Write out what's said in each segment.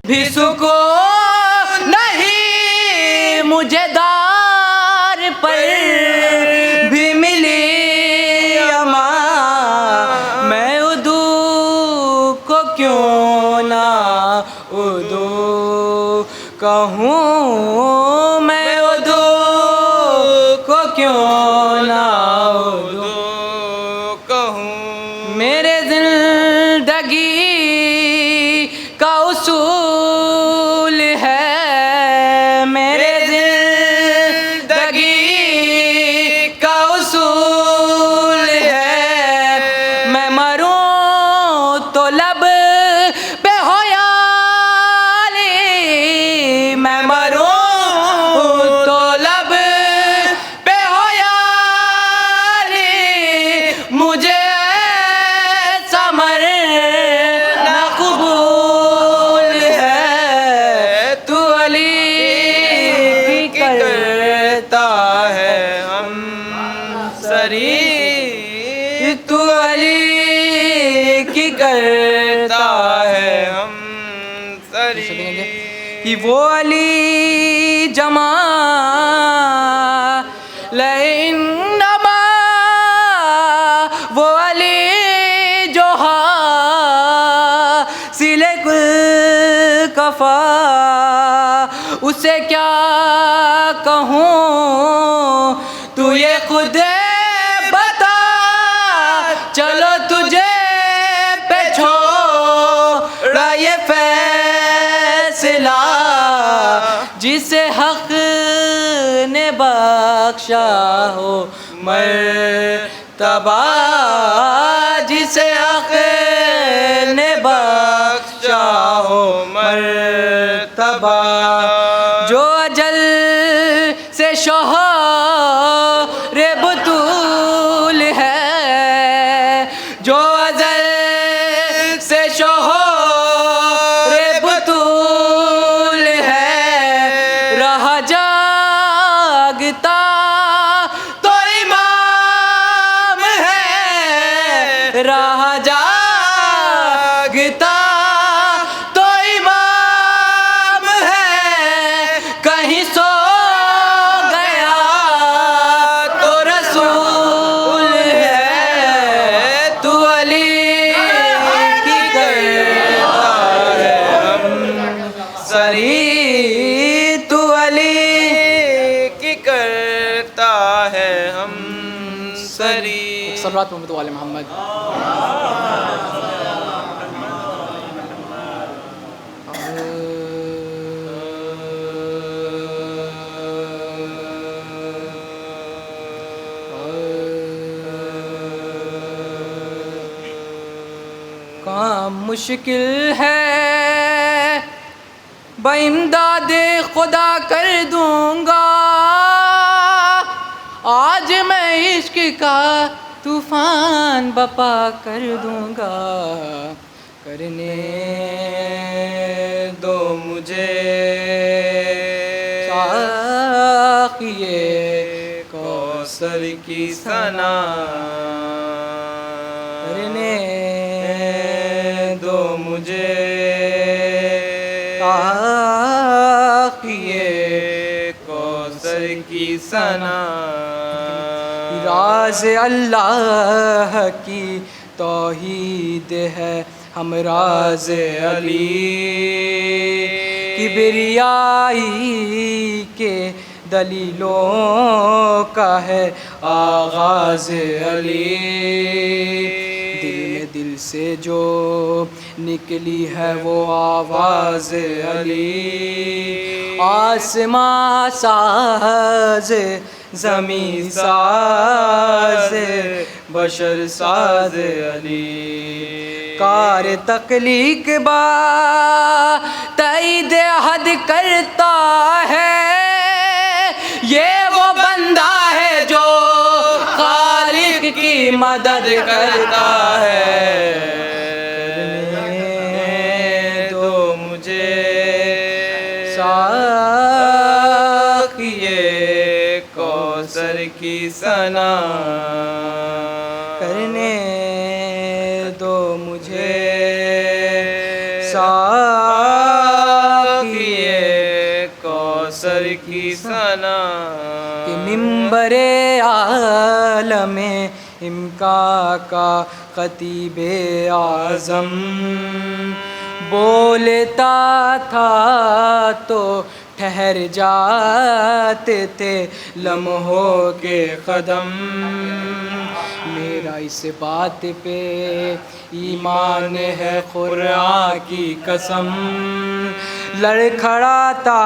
भी सुकून नहीं मुझे दार पर भी मिली अमा। मैं उदू को क्यों ना उदू कहूँ, मैं उदू को क्यों ना उदू कहूँ। मेरे जिंदगी का उसूल है, मेरे जिंदगी का उसूल है। मैं मरूं तो लब पे हो याली, मैं मरूं तो लब पे हो याली। मुझे समर ना कबूल है, तू अली की करता है हम सरी, तू अली की करता है हम सरी। कि वो अली जमा लइन्नमा, वो अली जो हासिले कुल कफा, उसे क्या कहूँ तू ये खुद बता। चलो तुझे पे छोड़ा ये फैसला, जिसे हक ने बख्शा हो मर्तबा, जिसे हक ने बख्शा हो मर्तबा। जो अजल से शोहरे बुतूल है, जो अजल से शोहरे बुतूल है। रहा जागता तो इमाम है, रहा जागता तो इमाम है। कहीं सो गया तो रसूल है, तू अली की करता है हम सरी, तू अली की करता है हम सरी। सल्लल्लाहु अलैहि मोहम्मद। काम मुश्किल है बइमदादे खुदा कर दूंगा, आज मैं इश्क का तूफान बपा कर दूंगा। करने दो मुझे साक़िए कौसर की सना, करने दो मुझे साक़िए कौसर की सना। राज अल्लाह की तौहीद है हम राज अली, किबरियाई के दलीलों का है आगाज अली। दिल में दिल से जो निकली है वो आवाज़ अली, आसमां साज ज़मीं साज बशर साज अली। कार तख्लीक बा तईद हद करता है, ये वो बंदा है जो खालिक की मदद करता है। करने दो मुझे साक़िए कौसर की सना, करने दो मुझे सा पैगंबरे आलमे इमका का खतीबे आज़म बोलता था तो ठहर जाते थे लम्हों के कदम। मेरा इस बात पे ईमान है कुरान की कसम, लड़खड़ाता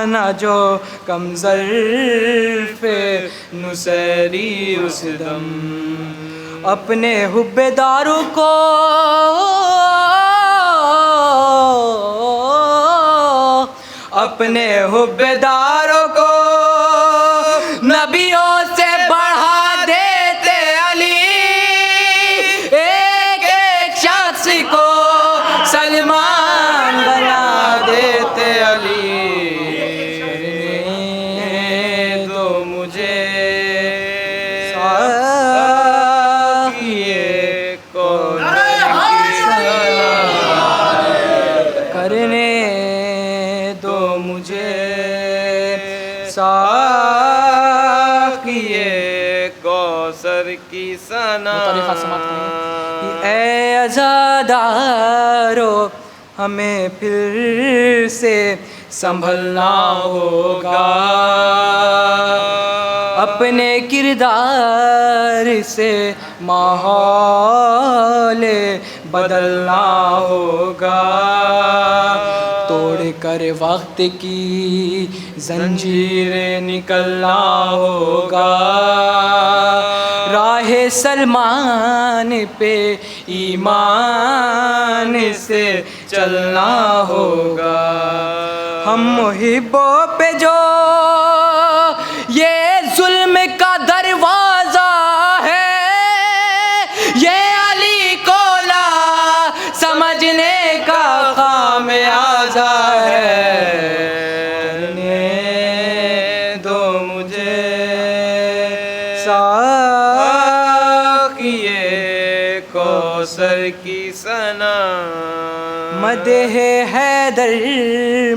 न जो कमज़र्फ़े नुसैरी उस दम। अपने हुब्बेदारों को अपने हुब्बेदारों को नबियों से बढ़ा देते अली, एक एक शख्स को सलमान बना देते अली। करने दो मुझे साकिए कौसर की सना, करने दो मुझे साकिए कौसर की सना। ऐ अज़ादारो हमें फिर से संभलना होगा, अपने किरदार से माहौल बदलना होगा। तोड़ कर वक्त की जंजीरें निकलना होगा, राह सलमान पे ईमान से चलना होगा। हम मुहिब्बों पे जो ये जुल्म का दरवाज़ा है, ये अली को ला समझने का खामियाजा है। करने दो मुझे साकिए कौसर की सना। मदह हैदर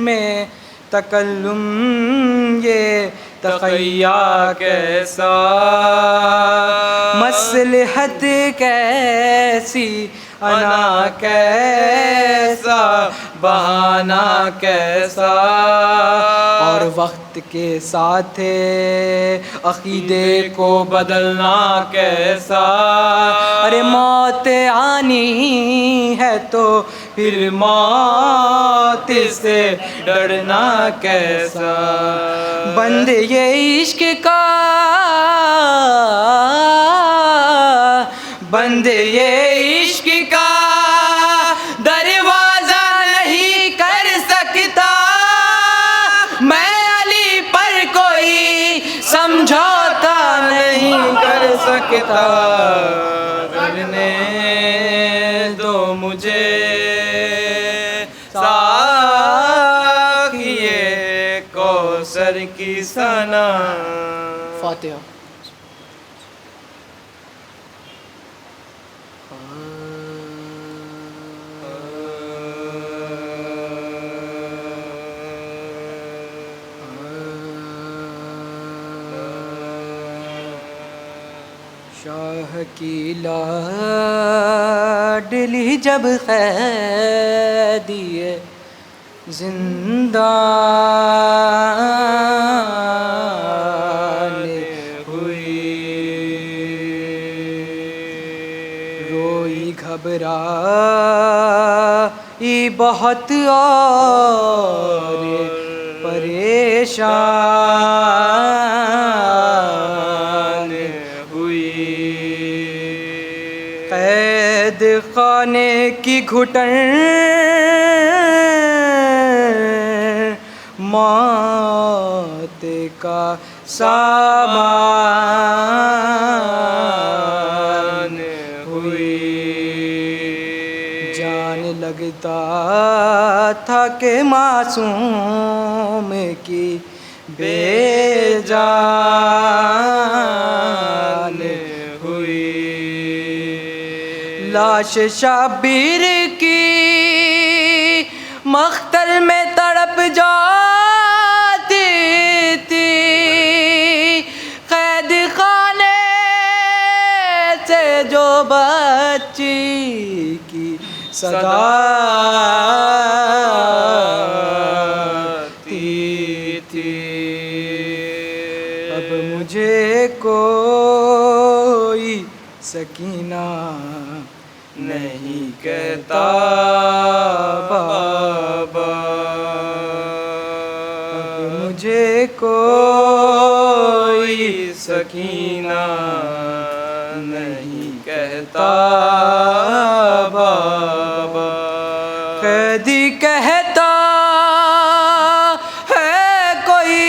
में तकल्लुम ये तक़ैया कैसा, मसलहत कैसी अना कैसा, बहाना कैसा, और वक्त के साथ अक़ीदे को बदलना कैसा। अरे मौत आनी है तो फिर मौत से डरना कैसा। बंद ये इश्क का, बंद ये इश्क का दरवाजा नहीं कर सकता, मैं अली पर कोई समझौता नहीं कर सकता। करने दो मुझे साकिए कौसर की सना। फातिहा। शाह की लाडली जब क़ैदिए ज़िंदान हुई, रोई घबराई बहुत और परेशान हुई। कैद खाने की घुटन मौत का सामान हुई। जान लगता था कि मासूम की बेजान हुई। लाश शाबिर की मख्तर में तड़प जाती थी, बच्ची की सदा थी। अब मुझे कोई सकीना नहीं कहता बाबा। अब मुझे कोई सकीना नहीं कहता बाबा। कैदी कहता है कोई,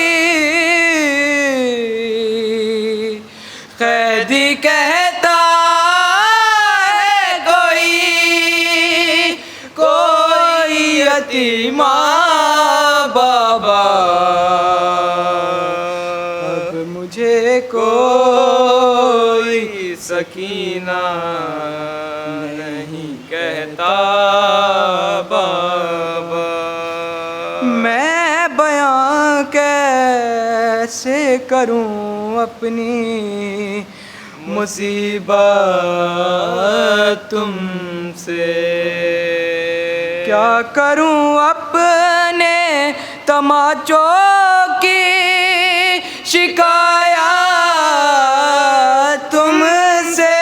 कैदी कहता है कोई, कोई यतीमा बाबा। अब मुझे कोई सकीना नहीं कहता बाबा। मैं बयां कैसे करूं अपनी मुसीबत तुमसे, क्या करूं अपने तमाचों की शिकायत तुमसे।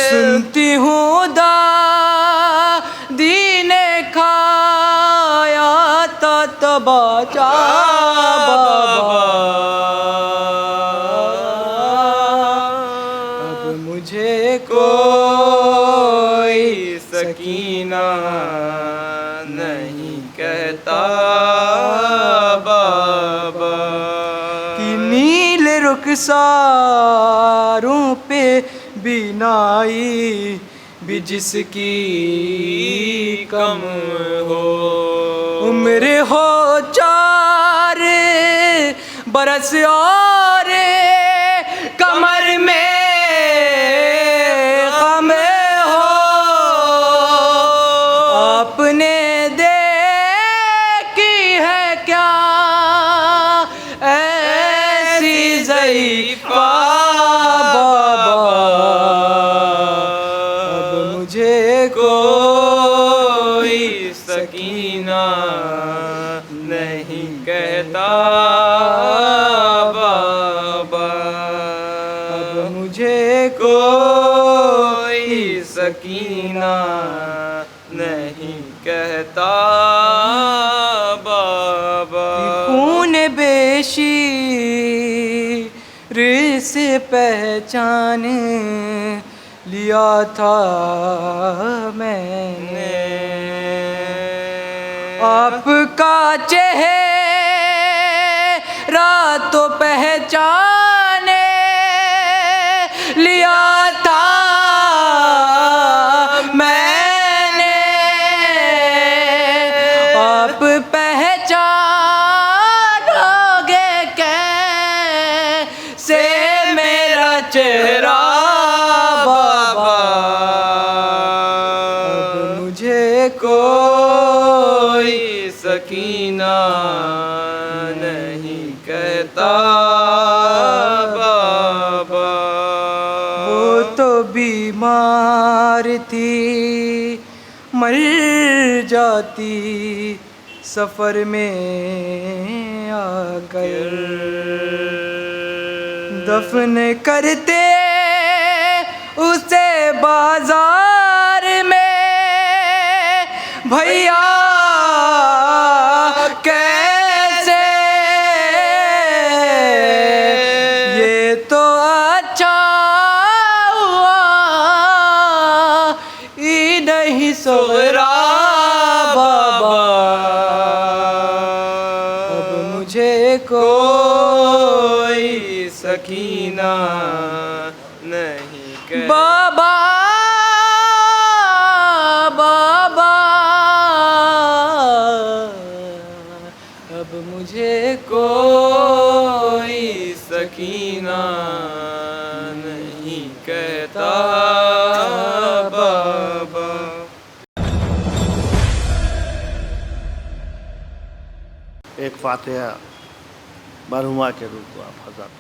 सुनती हूँ दीने खाया था तबाचा बाबा। अब मुझे कोई सकीना नहीं कहता बाबा। कि नील रुखसारों पे बिनाई भी जिसकी कम हो, उम्र हो 4 बरस और कमर में गम हो। आपने देखी है क्या ऐसी ज़ईफ़ा बाबा। अब मुझे कोई सकीना नहीं कहता बाबा। अब मुझे कोई सकीना नहीं कहता बाबा। खून बेशीर से पहचान लिया था मैंने, आपका चेहरा तो पहचाने लिया था मैंने। आप पहचानोगे कैसे मेरा चेहरा बाबा। अब मुझे कोई सकीना नहीं कहता बाबा। वो तो बीमार थी मर जाती सफर में आकर, दफन करते उसे बाजार में भैया। कैसे ये तो अच्छा हुआ ही नहीं सोरा बाबा। अब मुझे कोई सकीना नहीं कहता बाबा। बाबा अब मुझे कोई सकीना नहीं कहता बाबा। एक फातिहा मरहुमा के रूप को आप हज़रत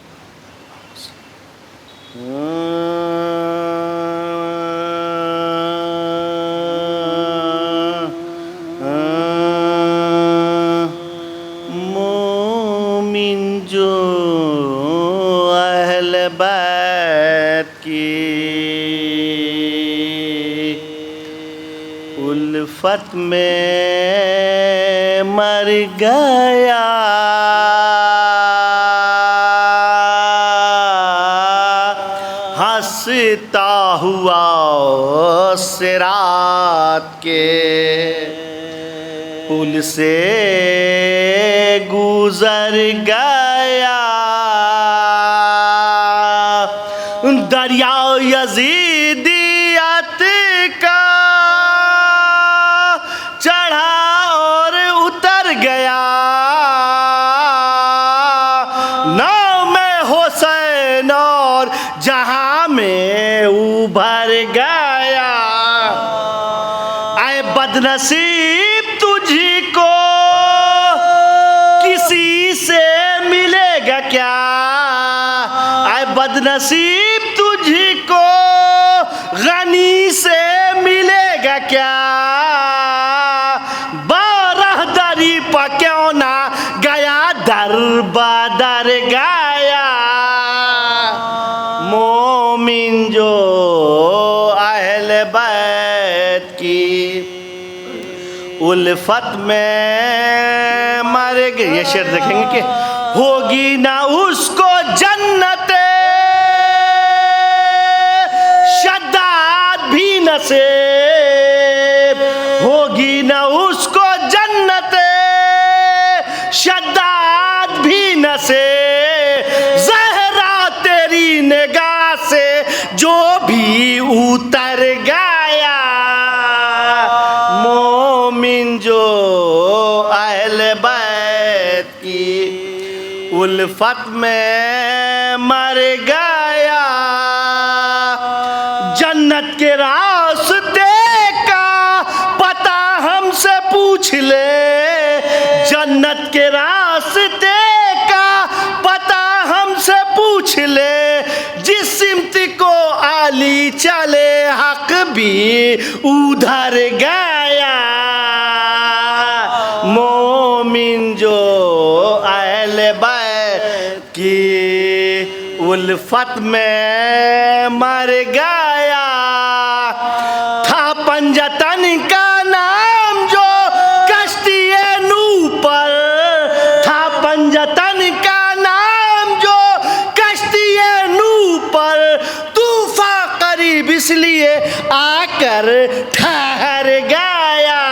बैत की उल्फत में मर गया। हंसता हुआ सिरात के पुल से गुजर गया। दरिया यजीदियत का चढ़ा और उतर गया। नाव में हुसैन और जहां में उभर गया। आए बदनसीब तुझी को किसी से मिलेगा क्या। आए बदनसीब तुझी को गनी से मिलेगा क्या। बारहदरी पर क्यों ना गया दर बदर गया। मोमिन जो अहले बैत की उल्फत में मर गए। ये शेर देखेंगे कि होगी ना उसको जन्नत शद्दाद भी नसीब। होगी ना उसको जन्नत शद्दाद भी नसीब। ज़हरा तेरी निगाह से जो भी उतर गया। मोमिन जो अहले बैत की उल्फत में मर गया। जन्नत के रास्ते का पता हमसे पूछ ले। जन्नत के रास्ते का पता हमसे पूछ ले। जिस सिमत को आली चले हक भी उधर गया। मोमिन जो अहले बैत की उल्फत में मर गया। था पंजतन का नाम जो कश्ती नूह पर। था पंजतन का नाम जो कश्ती नूह पर। तूफान करीब इसलिए आकर ठहर गया।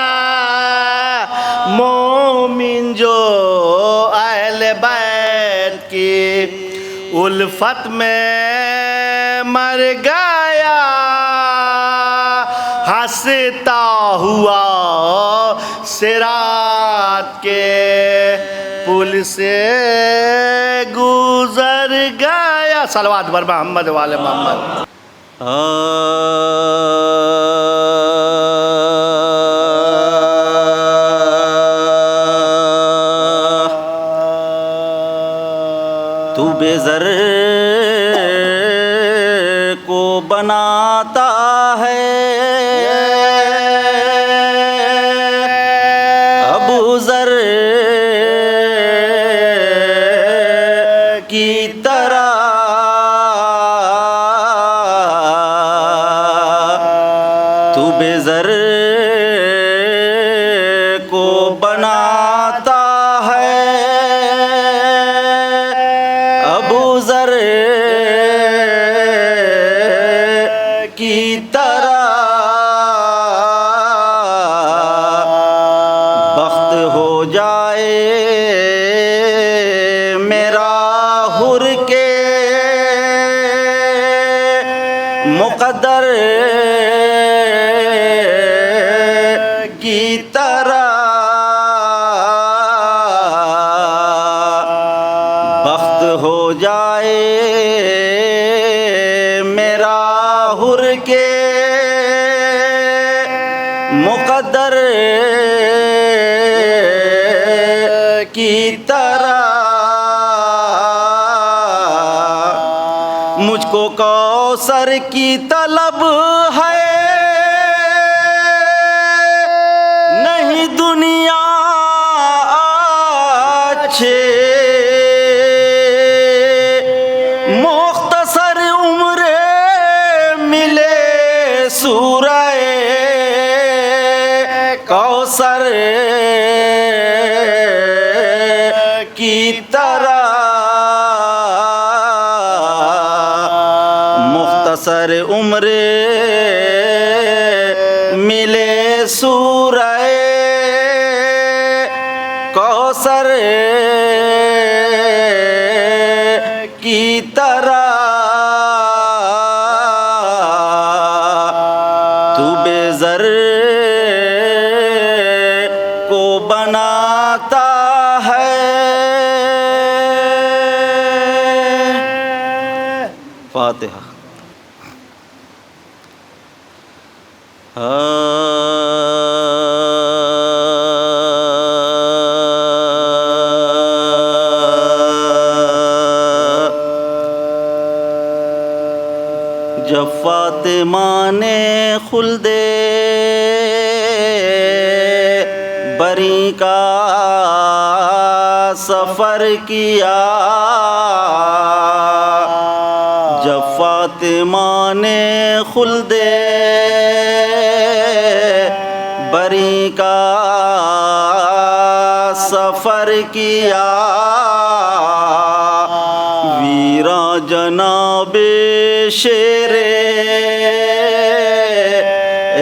मोमिन जो अहले बैत की उल्फत में मर गया। हंसता हुआ सिरात के पुल से गुजर गया। सलवात बर मोहम्मद वाले मोहम्मद। तू बेज़र को बनाता है। अबू ज़र की तरह तू बेज़र को बनाता है। अबू ज़र की तरह बख्त हो जाए मेरा हुर के मुक़द्दर की तरह। बख्त हो जाए मेरा हुर के मुक़द्दर की तरह। मुझको कौसर की तलब है। नहीं दुनिया अच्छे मुख्तसर की तरह मुख्तसर उम्र मिले सूरह कौसर की तरह तू बेज़र को बनाता है। फातिहा। जब फातिमा ने खुल्दे बरी का सफ़र किया, जब फातिमा ने खुल्दे बरी का सफ़र किया, वीरा जनाबे शेरे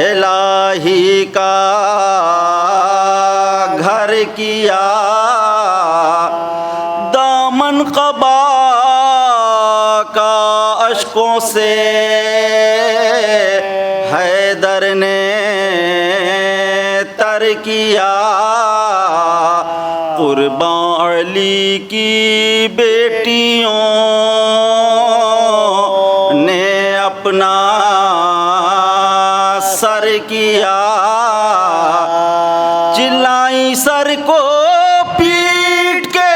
इलाही का घर किया, दामन क़बा का अश्कों से हैदर ने तर किया, कुर्बान अली की बेटियों ने अपना सर किया, चिल्लाई सर को पीट के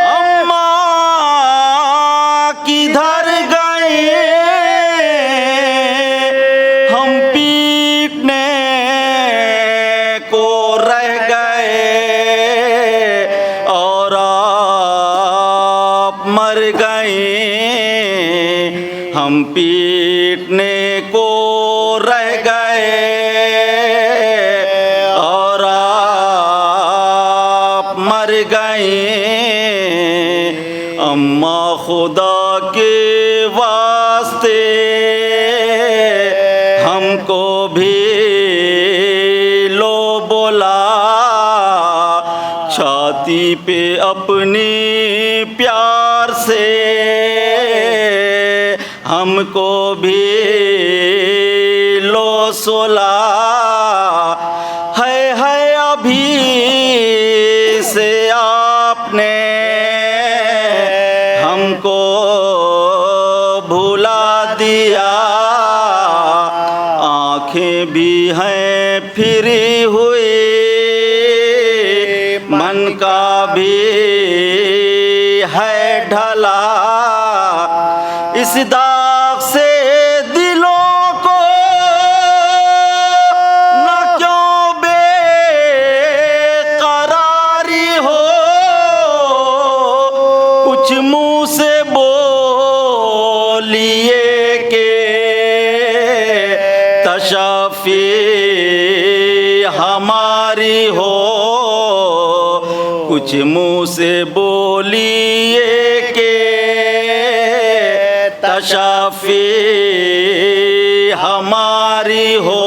अम्मा किधर गए, हम पीटने को रह गए और आप मर गए, हम पीटने को रह गए और आप मर गए। अम्मा खुदा के वास्ते हमको भी लो बोला, छाती पे अपनी प्यार से हमको भी लो सोला, है अभी से आपने हमको भुला दिया, आँखें भी हैं फिरी हुई, मन का भी है ढला, इस दाग से दिलों को न क्यों बेकरारी हो, कुछ मुँह से बोलिए के तशाफी हमारी हो, कुछ मुँह से बोलिए के तशाफी हमारी हो।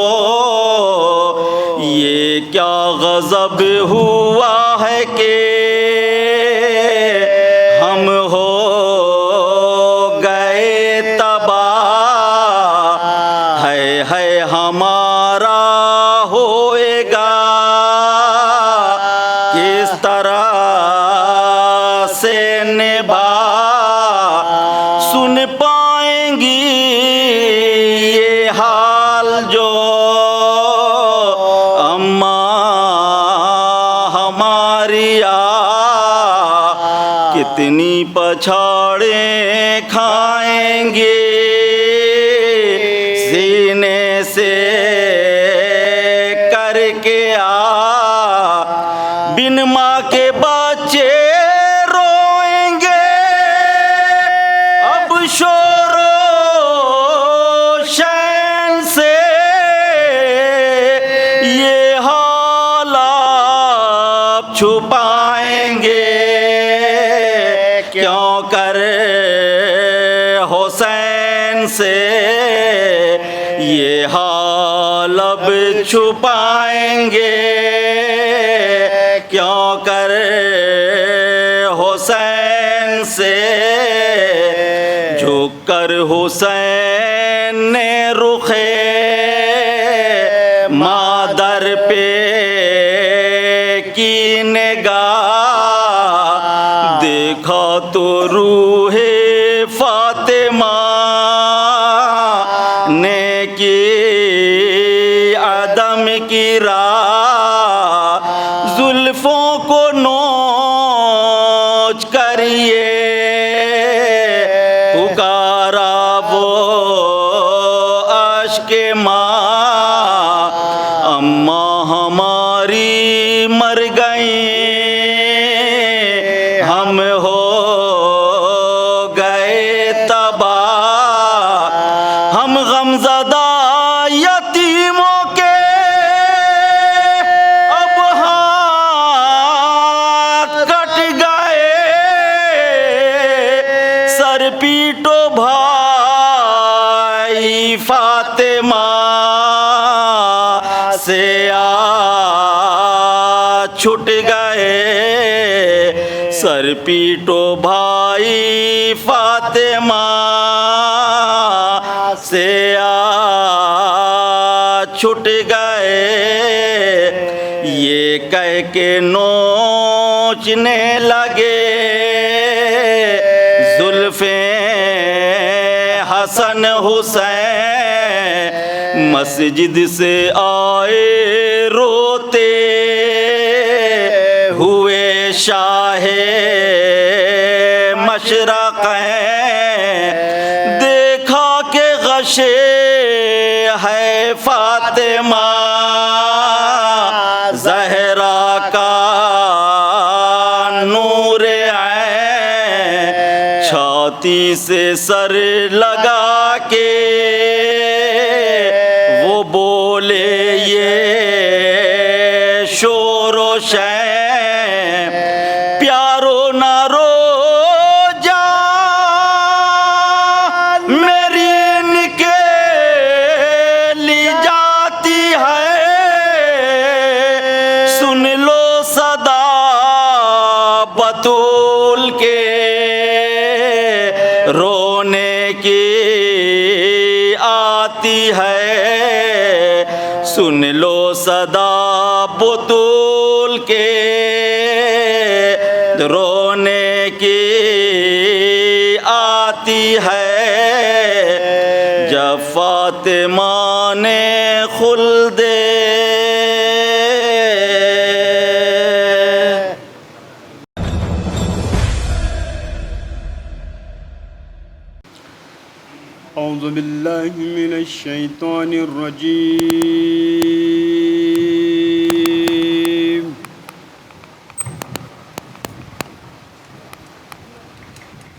ये क्या गज़ब हुआ है कि हम हो गए तबाह, है हमारा होएगा किस तरह से निभा, सुन पाएंगी ये हाल जो अम्मा हमारी कितनी पछाड़ें खाएंगे सीने से करके बिन माँ के बच्चे रोएंगे अब शोरो शैन से हुसैन से ये हाल अब छुपाएंगे क्यों कर हुसैन से झुककर हुसैन ने रुखे मादर पे की निगाह देखा तो रूहे फातिमा ने की आदम की राह जुल्फों को नोच करिए पुकारा वो अश्के माँ अम्मा हमारी मर गई हम हो गए तबाह हम गमज़दा यतीमों के अब हाथ कट गए सर पीटो भाई फातिमा से छूट गए सर पीटो भाई फातिमा से छूट गए ये कह के नोचने लगे जुल्फे हसन हुसैन मस्जिद से आए रोते हुए शाहे मशरक़ हैं देखा के गशे है फातिमा ज़हरा का नूर ऐन छाती से सर लगा के वो बोले ये शोरो शैम प्यारो ना रो जा मेरी निकेली जाती है सुन लो सदा बतूल के रोने की आती है सुन लो सदा बतूल के रोने की आती है जब फातिमा ने खुल्दे औज़ु बिल्लाहि मिनश शैतानिर रजीम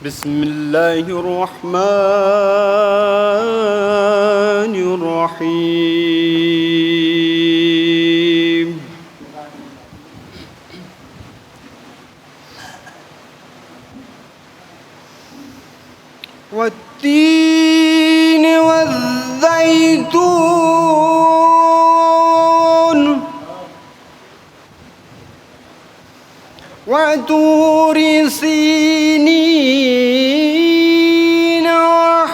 बिस्मिल्लाहिर रहमानिर रहीम वत्तीन वज़्ज़ैतून वतूरि सीनीन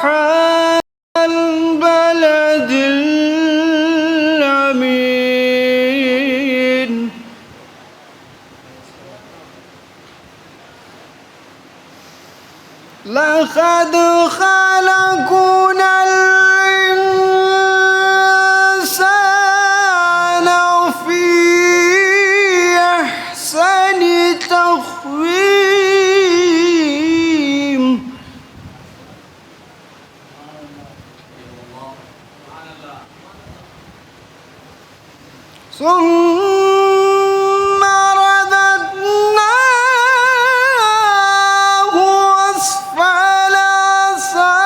वहाज़ल बलदिल अमीन लक़द खलक़नल इंसान फी अहसनि तक़वीम सुम्मा रददनाहु अस्फल साफिलीन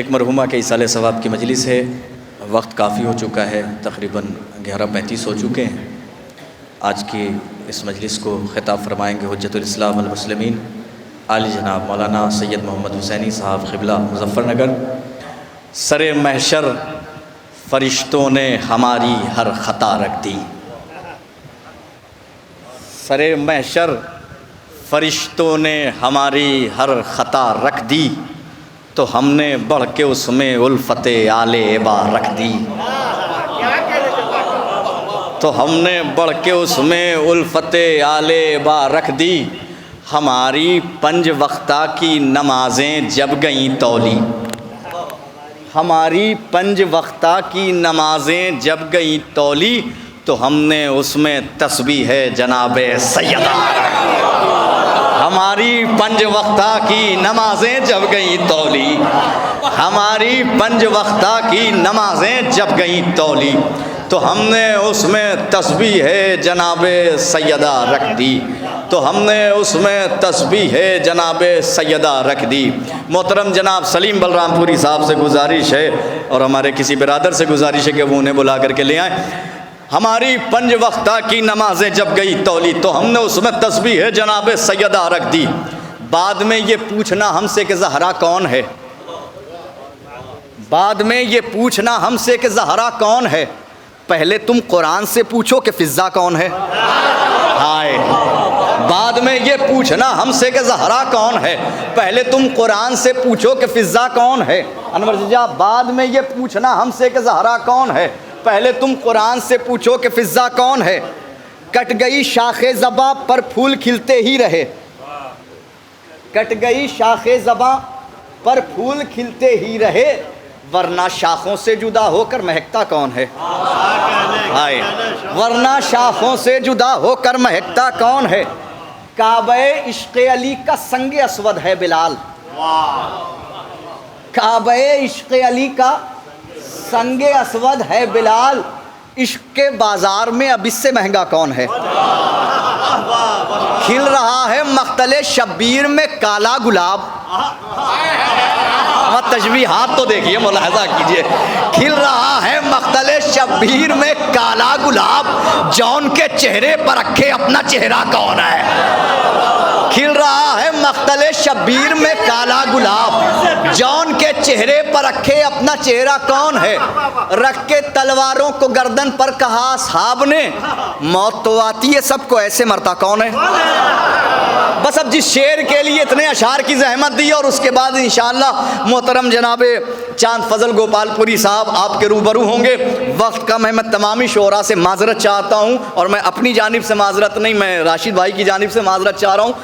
एक मरहुमा के इसाले सवाब की मजलिस है। वक्त काफ़ी हो चुका है, तकरीबन 11:35 हो चुके हैं। आज की इस मजलिस को ख़िताब फरमाएंगे हुज्जतुल इस्लाम वल मुस्लिमीन आली जनाब मौलाना सैयद मोहम्मद हुसैनी साहब क़िबला मुज़फ़्फ़रनगर। सरे महशर फ़रिश्तों ने हमारी हर ख़ता रख दी। सरे महशर फ़रिश्तों ने हमारी हर ख़ता रख दी, तो हमने बढ़ के उसमें उल्फ़ते आले एबा रख दी। तो हमने बढ़ के उसमें उल्फ़ते आले एबा रख दी। हमारी 5 वक्ता की नमाज़ें जब गईं तौली, हमारी 5 वक्ता की नमाज़ें जब गईं तौली, तो हमने उसमें तस्बीह है जनाबे सैयदा। हमारी पंज वक्ता की नमाजें जब गई तौली, हमारी पंज वक्ता की नमाजें जब गई तौली, तो हमने उसमें तस्बीह है जनाबे सैयदा रख दी, तो हमने उसमें तस्बीह है जनाबे सैयदा रख दी। मोहतरम जनाब सलीम बलरामपुरी साहब से गुजारिश है और हमारे किसी बिरादर से गुजारिश है कि वो उन्हें बुला करके ले आएँ। हमारी पंज वक्ता की नमाजें जब गई तौली, तो हमने उसमें तस्बीह है जनाबे सैयदा रख दी। बाद में ये पूछना हमसे कि ज़हरा कौन है, बाद में ये पूछना हमसे कि ज़हरा कौन है, पहले तुम कुरान से पूछो कि फ़िज़्ज़ा कौन है। हाय, बाद में ये पूछना हमसे कि ज़हरा कौन है, पहले तुम कुरान से पूछो कि फ़िज़्ज़ा कौन है। अनवर जीजा, बाद में ये पूछना हमसे कि ज़हरा कौन है, पहले तुम कुरान से पूछो कि फ़िज़्ज़ा कौन है। कट गई शाखे ज़बा पर फूल खिलते ही रहे, कट गई शाखे ज़बा पर फूल खिलते ही रहे, वरना शाखों से जुदा होकर महकता कौन है। हाय, वरना शाखों से जुदा होकर महकता कौन है। काबे इश्क़े अली का संगे अस्वद है बिलाल, काबे इश्क़े अली का संगे अस्वद है बिलाल, इश्क़ के बाज़ार में अब इससे महंगा कौन है। खिल रहा है मख्तले शब्बीर में काला गुलाब, तशबीहात तो देखिए, मुलाहजा कीजिए। खिल रहा है मख्तले शब्बीर में काला गुलाब, जौन के चेहरे पर रखे अपना चेहरा कौन है। खिल रहा है मख्तले शब्बीर में काला गुलाब, जौन के चेहरे पर रखे अपना चेहरा कौन है। रख के तलवारों को गर्दन पर कहा असहाब ने, मौत तो आती है सबको, ऐसे मरता कौन है। बस अब जिस शेर के लिए इतने अशार की जहमत दी और उसके बाद इंशाअल्लाह मोहतरम जनाबे चांद फजल गोपालपुरी साहब आपके रूबरू होंगे। वक्त कम है, मैं तमामी शोरा से माजरत चाहता हूँ, और मैं अपनी जानिब से माजरत नहीं, मैं राशिद भाई की जानिब से माजरत चाह रहा हूँ।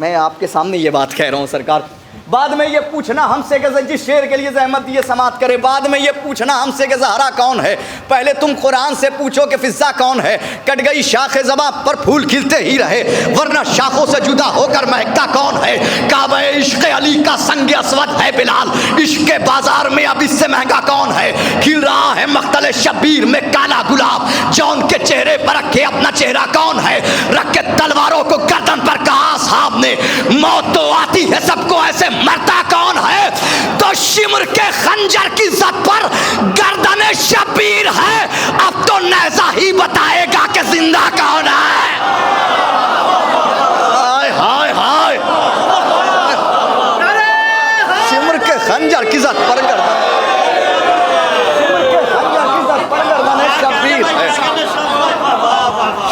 मैं आपके सामने ये बात कह रहा हूँ सरकार, बाद में ये पूछना हमसे कि जिस शेर के लिए जहमत दिए समात करे, बाद में ये पूछना हमसे कि ज़हरा कौन है, पहले तुम कुरान से पूछो कि फ़िज़्ज़ा कौन है। कट गई शाखे ज़बा पर फूल खिलते ही रहे, वरना शाखों से जुदा होकर महकता कौन है। काबे इश्क़े अली का संग अस्वद है बिलाल, इश्क़ के बाज़ार में अब इससे महंगा कौन है। खिल रहा है मख्तले शब्बीर में काला गुलाब, जौन के चेहरे पर रखे अपना चेहरा कौन है। रख के तलवारों को गर्दन पर कहा असहाब ने, मौत तो आती है सबको, ऐसे मरता कौन है। तो शिमर के खंजर की ज़द पर गर्दने शब्बीर है, अब तो नेज़ा ही बताएगा कि जिंदा कौन है। हाय हाय हाय, शिमर के खंजर की ज़द पर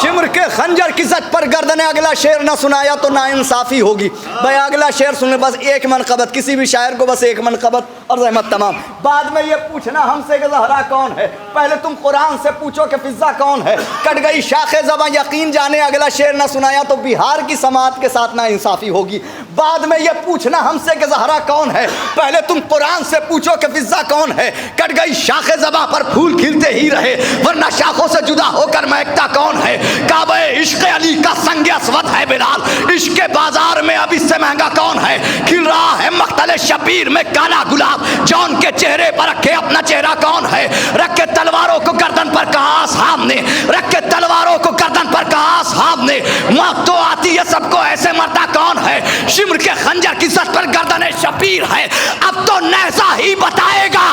शिमर के खंजर की ज़द पर गर्दन। अगला शेर ना सुनाया तो ना इंसाफ़ी होगी। भाई अगला शेर सुनने, बस एक मनक़बत, किसी भी शायर को बस एक मनक़बत और रहमत तमाम। बाद में ये पूछना हमसे कि ज़हरा कौन है, पहले तुम कुरान से पूछो कि फ़िज़्ज़ा कौन है। कट गई शाखे ज़बां यकीन जाने, अगला शेर ना सुनाया तो बिहार की समात के साथ ना इंसाफ़ी होगी। बाद में ये पूछना हमसे कि ज़हरा कौन है, पहले तुम कुरान से पूछो कि फ़िज़्ज़ा कौन है। कट गई शाखे ज़बां पर फूल खिलते ही रहे, वरना शाखों से जुदा होकर महकता कौन है। काबे इश्क़े अली का संग अस्वद है बिलाल, इश्क़ के बाज़ार में अब इससे महंगा कौन है। खिल रहा है मख्तले शब्बीर में काला गुलाब, जौन के चेहरे पर रखे अपना चेहरा कौन है। रख के तलवारों को गर्दन पर कहा असहाब ने, रख के तलवारों को गर्दन पर कहा असहाब ने, मौत तो आती है सबको, ऐसे मरता कौन है। शिमर के खंजर की ज़द पर गर्दने शब्बीर है, अब तो नेज़ा ही बताएगा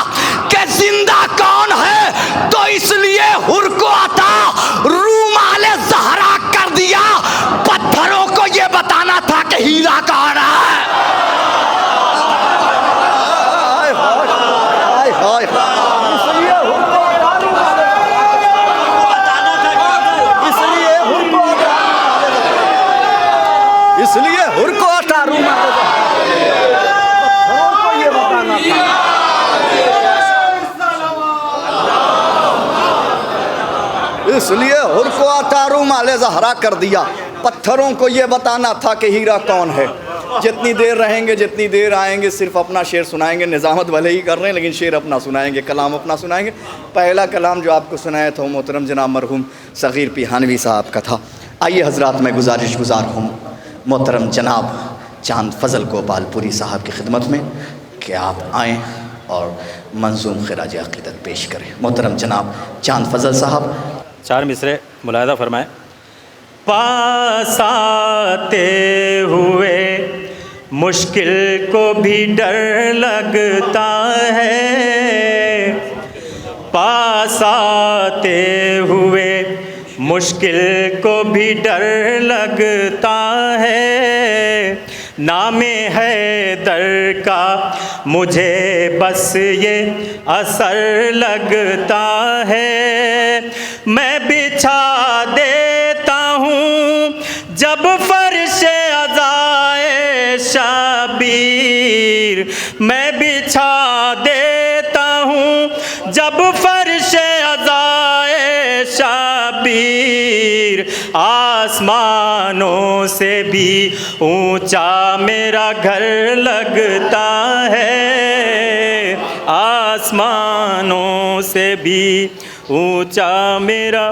कि जिंदा कौन है। तो इसलिए हुर को आता रूमाले ज़हरा कर दिया, पत्थरों को ये बताना था कि हीरा कौन है। इसलिए हुर को आता रूमाले पत्थरों को ये बताना था। इसलिए हुर को आता रूमाले ज़हरा कर दिया, पत्थरों को ये बताना था कि हीरा कौन है। जितनी देर रहेंगे, जितनी देर आएंगे, सिर्फ अपना शेर सुनाएंगे। निज़ामत भले ही कर रहे हैं लेकिन शेर अपना सुनाएंगे, कलाम अपना सुनाएंगे। पहला कलाम जो आपको सुनाया था मोहतरम जनाब मरहूम सग़ीर पिहानवी साहब का था। आइए हज़रात, मैं गुजारिश गुजार हूँ, मोहतरम जनाब चांद फजल गोपालपुरी साहब की खिदमत में कि आप आएँ और मंजूम खिराज अक़ीदत पेश करें। मोहतरम जनाब चांद फजल साहब। 4 मिसरे मुलाहज़ा फरमाएँ। पास आते हुए मुश्किल को भी डर लगता है, पास आते हुए मुश्किल को भी डर लगता है। नामे हैदर का मुझे बस ये असर लगता है। मैं बिछा देता हूँ जब फर्शे अज़ाए शबीर, मैं बिछा देता हूँ जब फर्शे अज़ाए शबीर। आसमानों से भी ऊंचा मेरा घर लगता है, आसमानों से भी ऊंचा मेरा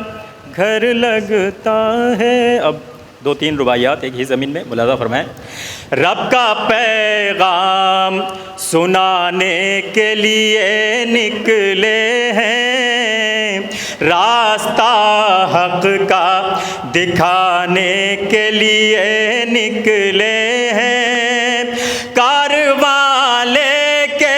घर लगता है। अब 2-3 रुबाइयात एक ही ज़मीन में मुलाज़ा फरमाएँ। रब का पैगाम सुनाने के लिए निकले हैं, रास्ता हक का दिखाने के लिए निकले हैं। कारवां लेके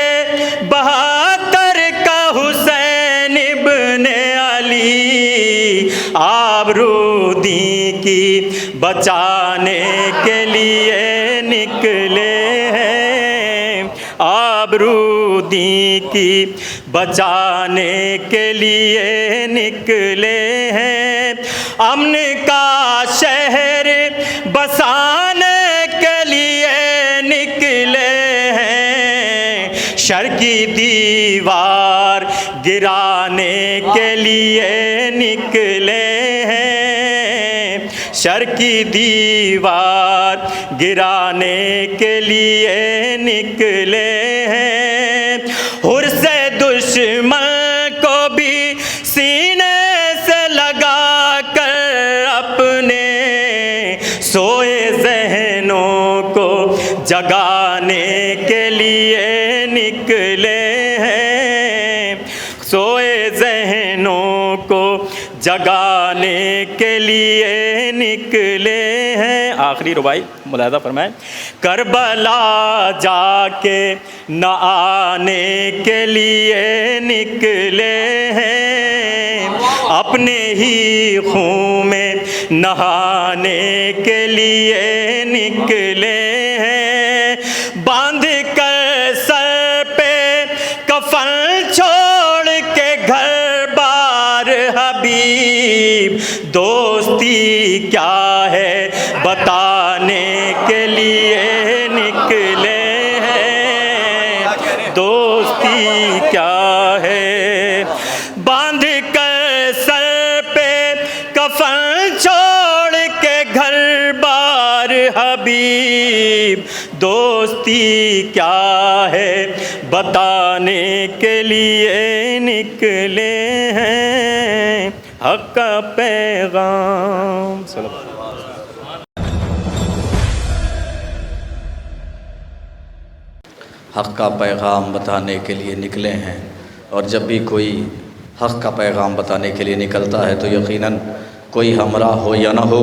72 का हुसैन इब्ने अली, आबरूदी की बचाने के लिए निकले हैं, आबरूदी की बचाने के लिए निकले हैं। अमन का शहर बसाने के लिए निकले हैं, शर की दीवार गिराने के लिए निकले हैं, शर की दीवार गिराने के लिए निकले हैं। हुर से दुश्मन को भी सीने से लगा कर अपने सोए ज़हनों को जगाने के लिए निकले हैं, सोए ज़हनों को जगाने के लिए निकले हैं। आखिरी रुबाई मुलाहज़ा फरमाएं। करबला जाके न आने के लिए निकले हैं, अपने ही खून में नहाने के लिए निकले हैं। बांध कर सर पे कफन छोड़ के घर बार हबीब, दोस्ती क्या है बताने के लिए निकले हैं, दोस्ती क्या है। बांध कर सर पे कफन छोड़ के घर बार हबीब, दोस्ती क्या है बताने के लिए निकले हैं। हक का पैगाम हक़ का पैगाम बताने के लिए निकले हैं। और जब भी कोई हक़ का पैगाम बताने के लिए निकलता है तो यकीनन कोई हमरा हो या ना हो,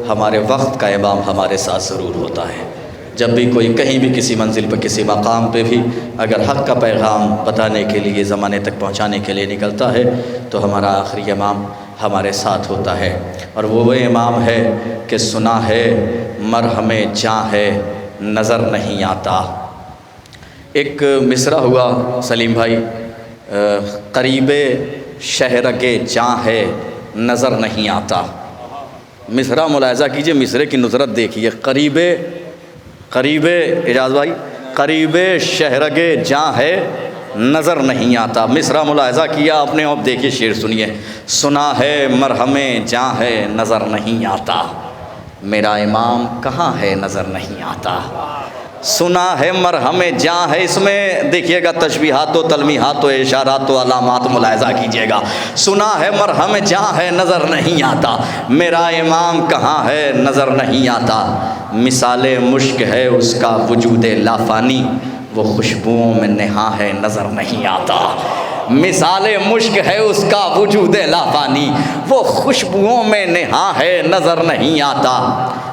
हमारे वक्त का इमाम हमारे साथ ज़रूर होता है। जब भी कोई कहीं भी किसी मंजिल पर किसी मकाम पे भी अगर हक़ का पैगाम बताने के लिए ज़माने तक पहुँचाने के लिए निकलता है तो हमारा आखिरी इमाम हमारे साथ होता है। और वो इमाम है कि सुना है मरहमे जाँ है नज़र नहीं आता। एक मिसरा हुआ सलीम भाई, करीबे शहरगे जाँ है नज़र नहीं आता। मिसरा मुलाहिज़ा कीजिए, मिसरे की नुसरत देखिए। करीबे इजाज़ भाई, करीबे शहरगे जाँ है नज़र नहीं आता। मिसरा मुलाहिज़ा किया आपने, अब देखिए शेर सुनिए। सुना है मरहमे जाँ है नज़र नहीं आता, मेरा इमाम कहाँ है नज़र नहीं आता। सुना है मरहमे जहाँ है, इसमें देखिएगा तशबीहात व तलमीहात व इशारात व अलामात मुलाहिज़ा कीजिएगा। सुना है मरहमे जहाँ है नज़र नहीं आता, मेरा इमाम कहाँ है नज़र नहीं आता। मिसाले मुश्क है उसका वजूद लाफानी, वो खुशबुओं में नहा है नज़र नहीं आता। मिसाले मुश्क है उसका वजूद लाफानी, वो खुशबुओं में नहा है नज़र नहीं आता।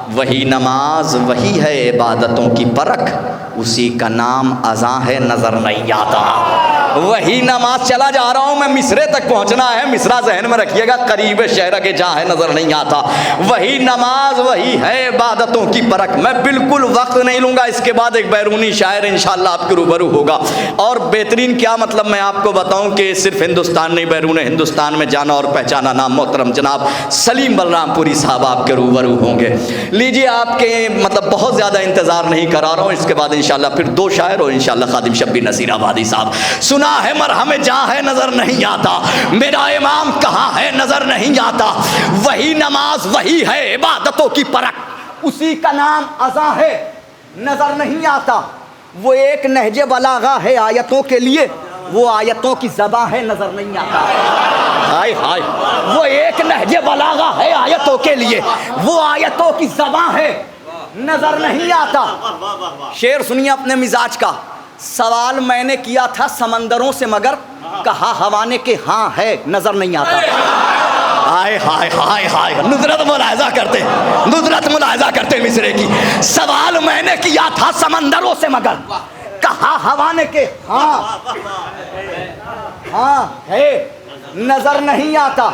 वही नमाज वही है इबादतों की परख, उसी का नाम अज़ां है नज़र नहीं आता। वही नमाज, चला जा रहा हूँ मैं, मिसरे तक पहुँचना है, मिसरा जहन में रखिएगा, करीब शहर के जहाँ है नज़र नहीं आता। वही नमाज वही है इबादतों की परख। मैं बिल्कुल वक्त नहीं लूँगा, इसके बाद एक बैरूनी शायर इंशाअल्लाह आपके रूबरू होगा। और बेहतरीन क्या मतलब मैं आपको बताऊँ कि सिर्फ हिंदुस्तान नहीं, बैरून हिंदुस्तान में जाना और पहचाना नाम मोहतरम जनाब सलीम बलरामपुरी साहब आपके रूबरू होंगे। लीजिए, आपके मतलब बहुत ज़्यादा इंतज़ार नहीं करा रहा हूँ, इसके बाद इंशाअल्लाह फिर दो शायर और इंशाअल्लाह खादिम शब्बीर नसीराबादी साहब। सुना है मरहमे जहाँ है नज़र नहीं आता, मेरा इमाम कहाँ है नज़र नहीं आता। वही नमाज वही है इबादतों की परख, उसी का नाम अज़ां है नज़र नहीं आता। वो एक नहजे बलागा है आयतों के लिए, वो आयतों की ज़बां है नज़र नहीं आता। हाय हाय, वो एक नहजे बलागा है आयतों के लिए, वो आयतों की ज़बां है नज़र नहीं आता। शेर सुनिए अपने मिजाज का। सवाल मैंने किया था समंदरों से, मगर कहा हवा ने के हाँ है नज़र नहीं आता। हाय हाय हाय हाय, नुज़रत मुलाहिज़ा करते, नुज़रत मुलाहिज़ा करते मिसरे की। सवाल मैंने किया था समंदरों से, मगर कहा हवा ने के हाँ हाँ है नज़र नहीं आता।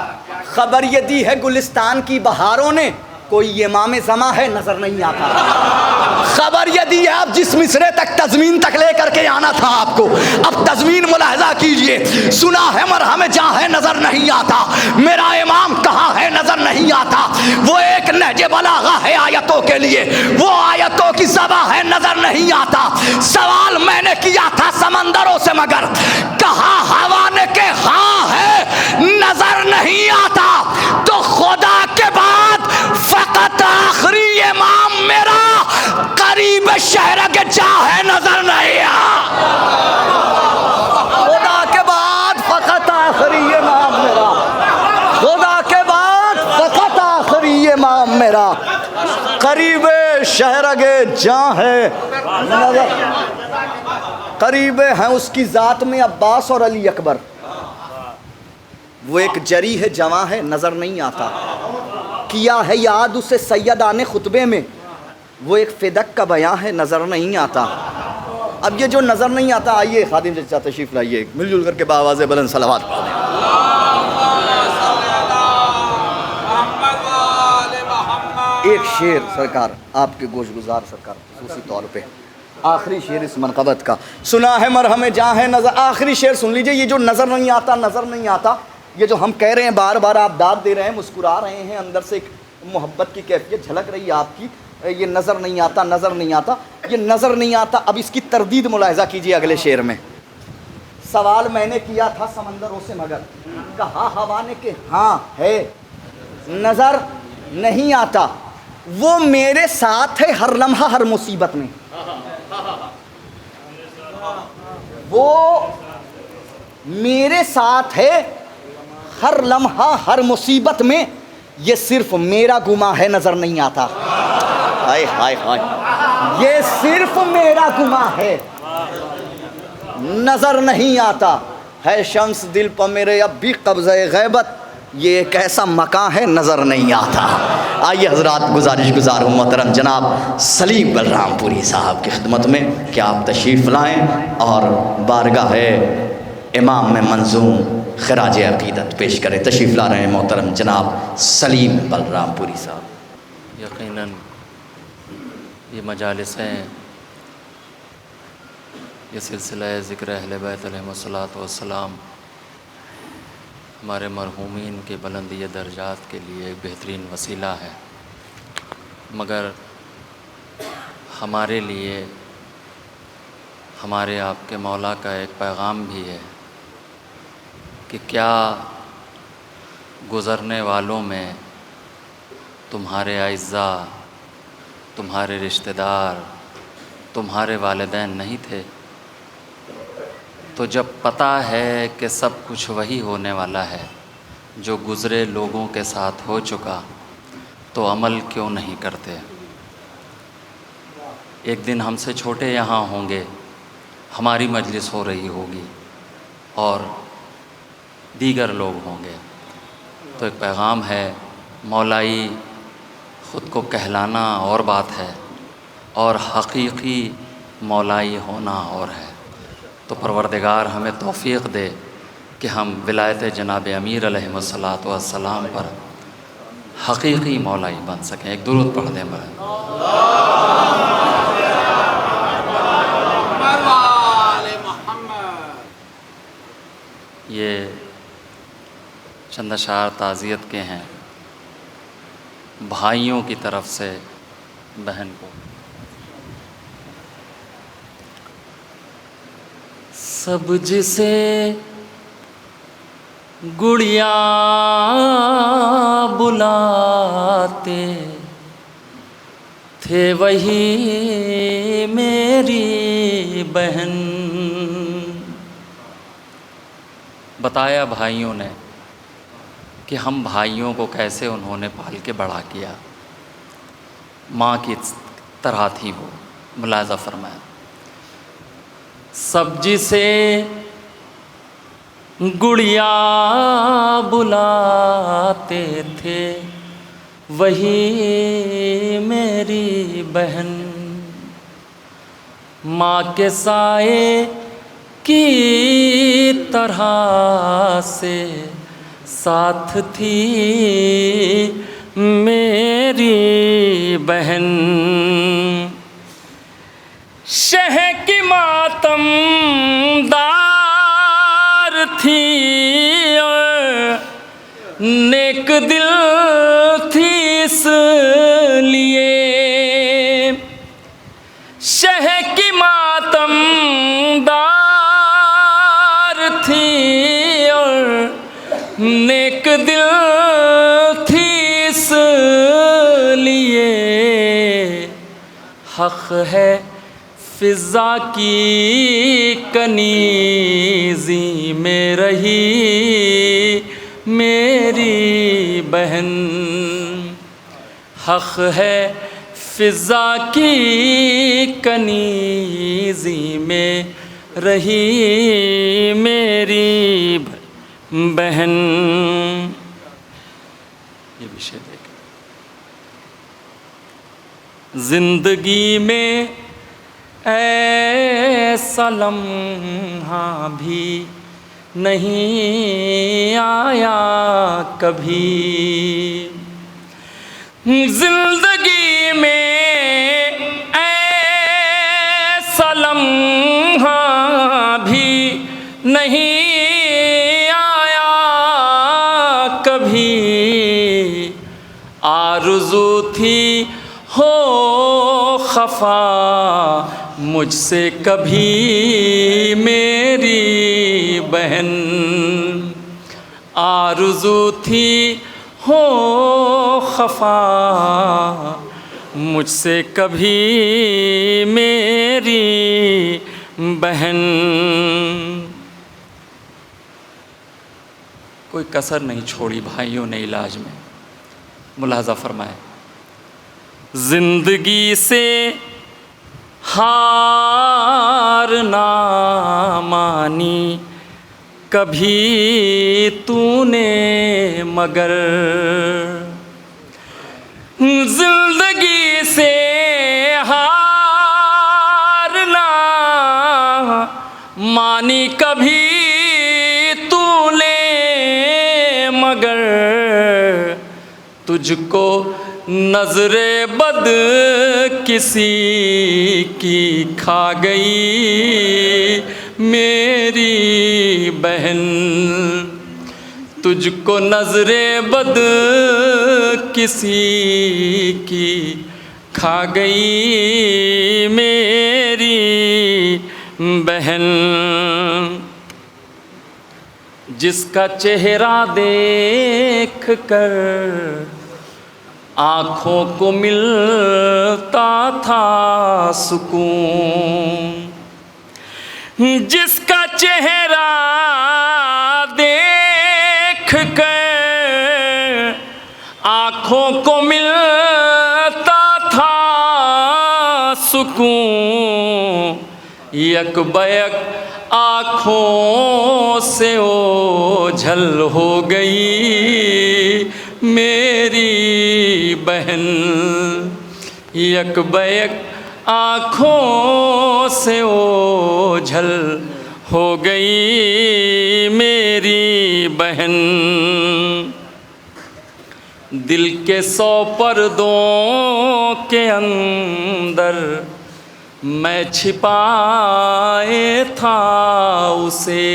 खबर ये दी है गुलिस्तान की बहारों ने, कोई इमाम ज़मा है नज़र नहीं आता। खबर ये दी है, आप जिस मिसरे तक तज़मीन तक लेकर के आना था आपको, अब तज़मीन मुलाहिज़ा कीजिए। सुना है मरहमे जहाँ है नज़र नहीं आता, मेरा इमाम कहाँ है नज़र नहीं आता। वो एक नहजे बलागा है आयतों के लिए, वो आयतों की ज़बां है नज़र नहीं आता। सवाल मैंने किया था समंदरों से, मगर कहा हवा ने के हाँ है नज़र नहीं आता। तो खुदा के बाद फ़कत आखिरी इमाम मेरा करीब शहर के जा है नजर नहीं आता। खुदा के बाद फ़कत आखिरी इमाम मेरा, खुदा के बाद फ़कत आखिरी इमाम मेरा करीब शहर के जा है नजर। करीब हैं उसकी ज़ात में अब्बास और अली अकबर, वो एक जरी है जवां है नज़र नहीं आता। किया है याद उसे सैयदा ने खुतबे में, वो एक फ़िदक का बयां है नज़र नहीं आता। अब ये जो नज़र नहीं आता, आइए खादिम चचा तशरीफ़ लाइए, मिलजुल करके बावाज़ बुलंद सलावत पढ़ दें। एक शेर सरकार आपके गोशगुजार सरकार खुसूसी तौर पे, आखिरी शेर इस मनक़बत का। सुना है मरहमे जहाँ है नज़र, आखिरी शेर सुन लीजिए। ये जो नज़र नहीं आता, नज़र नहीं आता, ये जो हम कह रहे हैं, बार बार आप दाद दे रहे हैं, मुस्कुरा रहे हैं, अंदर से एक मोहब्बत की कैफियत झलक रही है आपकी। ये नज़र नहीं आता, नज़र नहीं आता, ये नज़र नहीं आता। अब इसकी तरदीद मुलाहिज़ा कीजिए अगले शेर में। सवाल मैंने किया था समंदरों से, मगर कहा हवा ने के हाँ है नज़र नहीं आता। वो मेरे साथ है हर लम्हा हर मुसीबत में, वो मेरे साथ है हर लम्हा हर मुसीबत में, ये सिर्फ मेरा गुमा है नज़र नहीं आता। हाय हाय हाय, ये सिर्फ मेरा गुमा है नज़र नहीं आता। है शम्स दिल पर मेरे अब भी कब्ज़े गैबत, ये एक ऐसा मकान है नज़र नहीं आता। आइए हज़रात, गुजारिश गुजार हूँ मोहतरम जनाब सलीम बलरामपुरी साहब की खिदमत में कि आप तशरीफ़ लाएँ और बारगाह इमाम में मंजूम खराज अक़ीदत पेश करें। तशरीफ़ ला रहे हैं मोहतरम जनाब सलीम बलरामपुरी साहब। यकीनन ये मजालिसें, ये सिलसिला ज़िक्र अहले बैत अलैहिमुस्सलातु वस्सलाम हमारे मरहूमीन के बुलंदी दर्जात के लिए एक बेहतरीन वसीला है, मगर हमारे लिए हमारे आपके मौला का एक पैगाम भी है कि क्या गुज़रने वालों में तुम्हारे अइज़्ज़ा, तुम्हारे रिश्तेदार, तुम्हारे वालिदैन नहीं थे, तो जब पता है कि सब कुछ वही होने वाला है जो गुज़रे लोगों के साथ हो चुका, तो अमल क्यों नहीं करते। एक दिन हमसे छोटे यहाँ होंगे, हमारी मजलिस हो रही होगी और दीगर लोग होंगे, तो एक पैगाम है, मौलाई ख़ुद को कहलाना और बात है और हकीकी मौलाई होना और है। तो परवरदिगार हमें तौफ़ीक़ दे कि हम विलायत जनाब अमीर अलैहिस्सलातु वस्सलाम पर हकीकी मौलाई बन सकें। एक दुरूद पढ़ दें मैं। ये चंद अशार ताज़ियत के हैं भाइयों की तरफ से बहन को। सब जिसे गुड़िया बुलाते थे वही मेरी बहन। बताया भाइयों ने कि हम भाइयों को कैसे उन्होंने पाल के बड़ा किया, माँ की तरह थी वो। मुलाज़ा फरमाया, सब जिसे गुड़िया बुलाते थे वही मेरी बहन। माँ के साए की तरह से साथ थी मेरी बहन। शह की मातमदार थी और नेक दिल थी इसलिए। शह की मातमदार थी और नेक दिल थी इसलिए। हक़ है फ़िज़ा की कनीज़ी में रही मेरी बहन। हक़ है फ़िज़ा की कनीज़ी में रही मेरी बहन। ये विषय देखें। ज़िंदगी में ऐसा लम्हा भी नहीं आया कभी। ज़िंदगी में ऐसा लम्हा भी नहीं आया कभी। आरज़ू थी हो खफा मुझसे कभी मेरी बहन। आरज़ू थी हो खफा मुझसे कभी मेरी बहन। कोई कसर नहीं छोड़ी भाइयों ने इलाज में। मुलाज़ा फरमाए, ज़िंदगी से हार ना मानी कभी तूने मगर। ज़िंदगी से हार ना मानी कभी तूने मगर। तुझको नज़रे बद किसी की खा गई मेरी बहन। तुझको नज़रे बद किसी की खा गई मेरी बहन। जिसका चेहरा देख कर आँखों को मिलता था सुकून। जिसका चेहरा देख कर आँखों को मिलता था सुकून, यकबयक आँखों से ओझल हो गई मेरी बहन। यकबयक आँखों से ओझल हो गई मेरी बहन। दिल के 100 पर्दों के अंदर मैं छिपाए था उसे।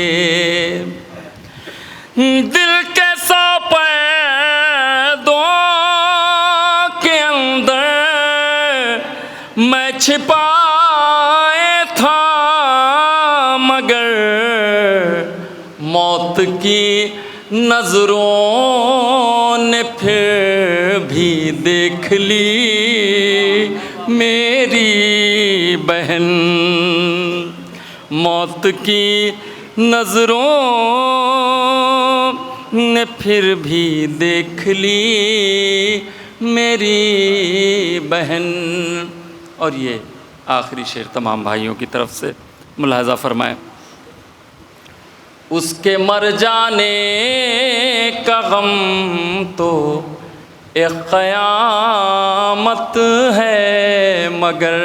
दिल के 100 पर्दों के अंदर मैं छिपाए था, मगर मौत की नजरों ने फिर भी देख ली मेरी बहन। मौत की नजरों ने फिर भी देख ली मेरी बहन। और ये आखिरी शेर तमाम भाइयों की तरफ से मुलाहजा फरमाएं। उसके मर जाने का गम तो एक क़यामत है, मगर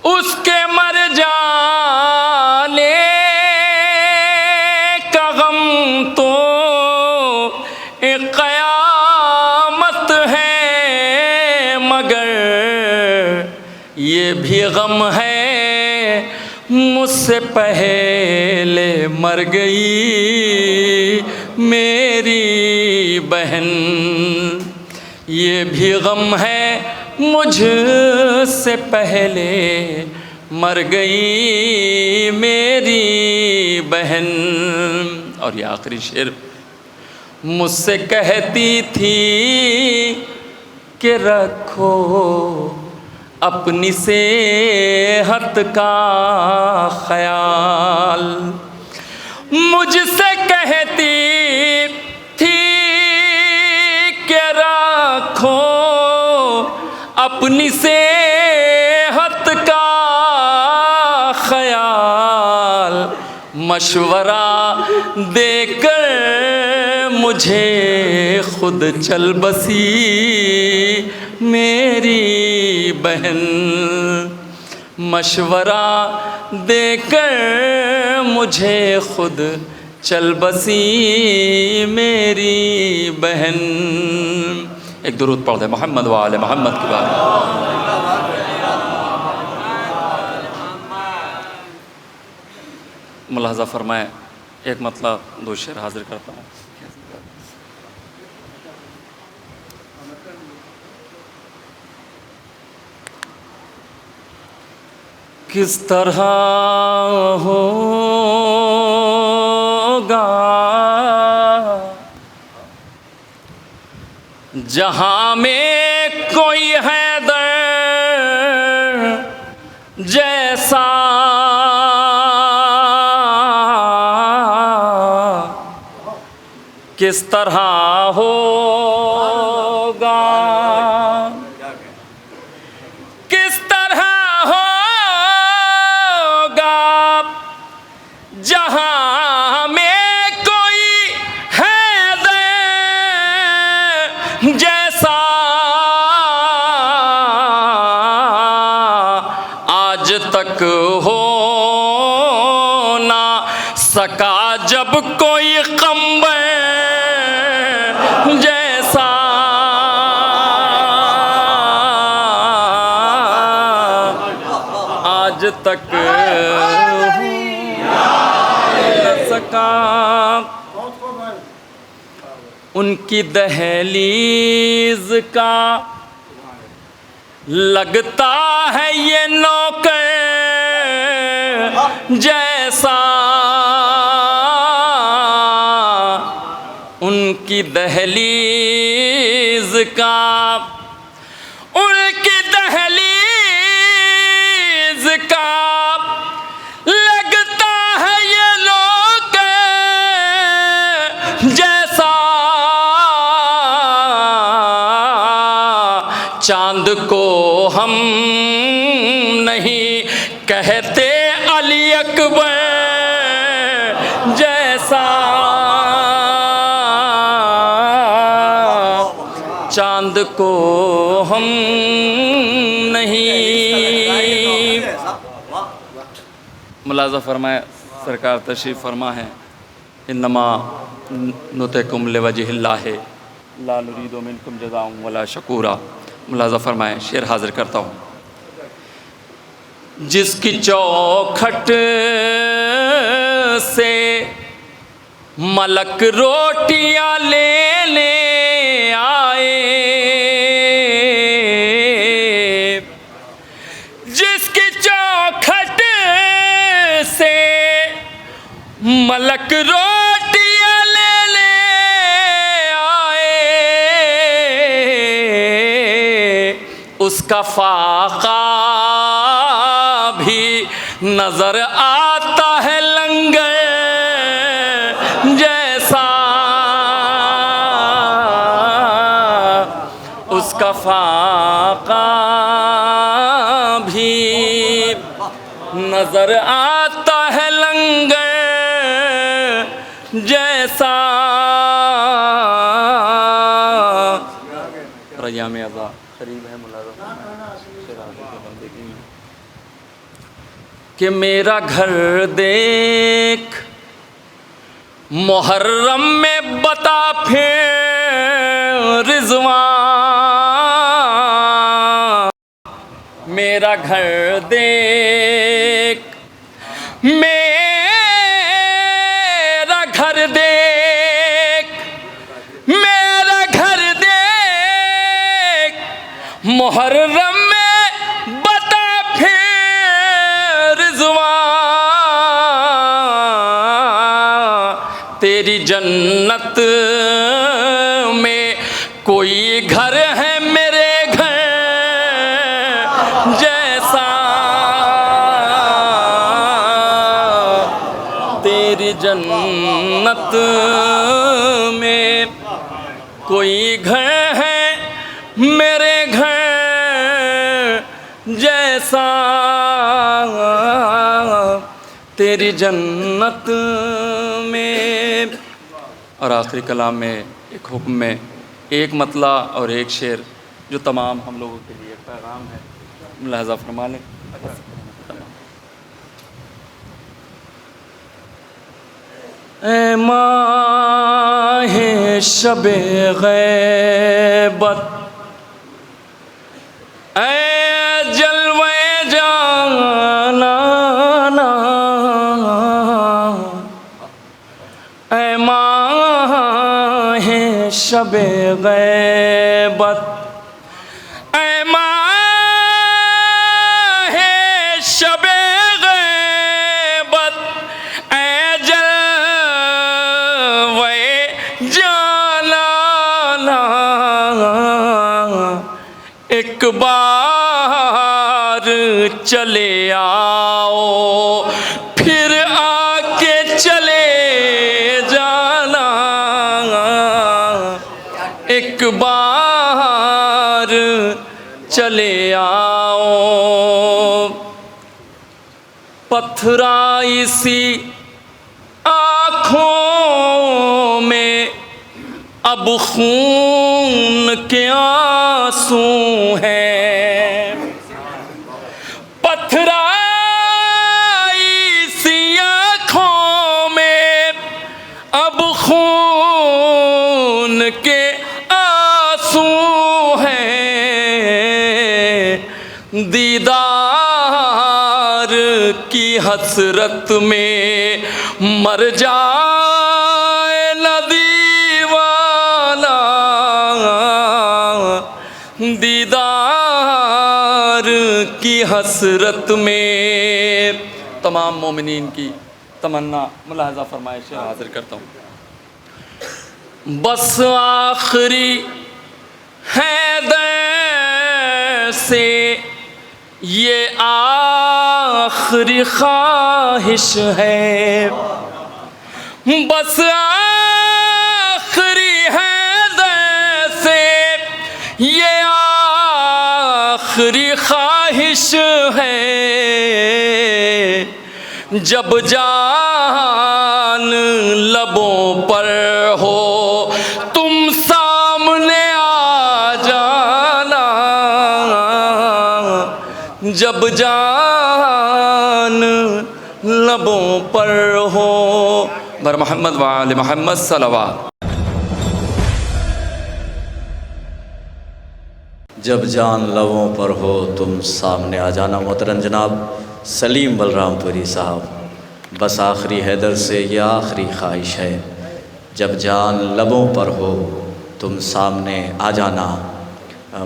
उसके मर जाने का गम तो एक क़यामत है, मगर ये भी गम है मुझसे पहले मर गई मेरी बहन। ये भी गम है मुझसे पहले मर गई मेरी बहन। और ये आखिरी शेर। मुझसे कहती थी कि रखो अपनी सेहत का ख्याल। मुझसे कहती थी कि रखो अपनी सेहत का ख्याल। मशवरा देकर मुझे खुद चल बसी मेरी बहन। मशवरा देकर मुझे खुद चल बसी मेरी बहन। एक दुरूद पढ़ दे मोहम्मद व आले मोहम्मद की बात। मुलाहजा फरमाए। एक मतलब 2 शेर हाजिर करता हूँ। किस तरह होगा जहाँ में कोई हैदर जैसा, किस तरह होगा, किस तरह होगा जहाँ में कोई हैदर जैसा। आज तक हो ना सका जब कोई क़म्बर जैसा। आज तक न सका। उनकी दहलीज का लगता है ये नौकर जैसा। उन उनकी दहलीज का, उनकी दहलीज का लगता है ये लोग जैसा चांद को हम नहीं कहते अली अकबर जैसा, चांद को हम नहीं। मुलाज़ा फरमाए सरकार तशरीफ़ फरमा है, इन्नमा नुतिकुम लिवजहिल्लाह ला नुरीदु मिनकुम जज़ाअन वला शकूरा। मुलाज़ा फरमाए शेर हाज़िर करता हूँ। जिसकी चौखट से मलक रोटियां लेने आए, जिसकी चौखट से मलक रोटियां लेने आए, उसका फाका भी नजर आता है लंगर जैसा, उसका फाका भी नजर आता है लंगर जैसा। रयाम अज़ा करीब है मुलाज़ा कि मेरा घर देख मुहर्रम में बता फिर रिज़वान, मेरा घर देख, मेरा घर देख, मेरा घर देख मुहर्रम में बता फिर रिज़वान, तेरी जन्नत में कोई घर है मेरे घर जैसा, तेरी जन्नत में कोई घर है मेरे घर जैसा, तेरी जन्नत में। और आखिरी कलाम में एक हुक्म में एक मतला और एक शेर जो तमाम हम लोगों के लिए पैगाम है, मुलाज़ा फरमा लें। ऐ माहे शबे गैबत, ऐ जलवे जाना, ऐ माहे शबे गैबत, ऐ माहे शबे गैबत, ऐ जलवे जाना, एक बार चले आओ फिर आके चले जाना, एक बार चले आओ। पथराई सी आँखों में अब खून के आंसू हैं, पथराई सी आँखों में अब खून के आंसू हैं, दीदार की हसरत में मर जाए न दीवाना, दीदार की हसरत में। तमाम मोमिनीन की तमन्ना मुलाहज़ा फरमाइश हाजिर करता हूँ। बस आखिरी हैदर से ये आखिरी ख्वाहिश है, बस आखिरी हैदर से ये आखिरी ख्वाहिश है, जब जान लबों पर हो तुम सामने आ जाना, जब जान लबों पर हो। बर मोहम्मद व आले मोहम्मद सल्लल्लाहु। जब जान लबों पर हो तुम सामने आ जाना। मोहतरम जनाब सलीम बलरामपुरी साहब, बस आखिरी हैदर से यह आखिरी ख्वाहिश है, जब जान लबों पर हो तुम सामने आ जाना।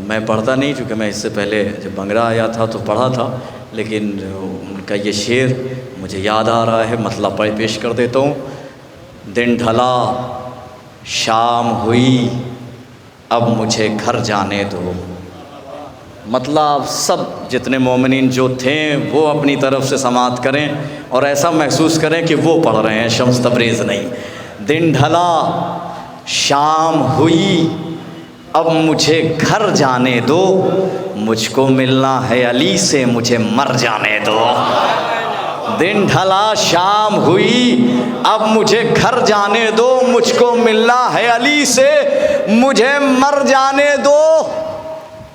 मैं पढ़ता नहीं, चूँकि मैं इससे पहले जब बंगरा आया था तो पढ़ा था, लेकिन उनका ये शेर मुझे याद आ रहा है, मतलब पढ़ पेश कर देता हूँ। दिन ढला शाम हुई अब मुझे घर जाने दो। मतलब सब जितने मोमिनीन जो थे वो अपनी तरफ से समाअत करें और ऐसा महसूस करें कि वो पढ़ रहे हैं, शम्स तब्रेज़ नहीं। दिन ढला शाम हुई अब मुझे घर जाने दो, मुझको मिलना है अली से मुझे मर जाने दो। दिन ढला शाम हुई अब मुझे घर जाने दो, मुझको मिलना है अली से मुझे मर जाने दो।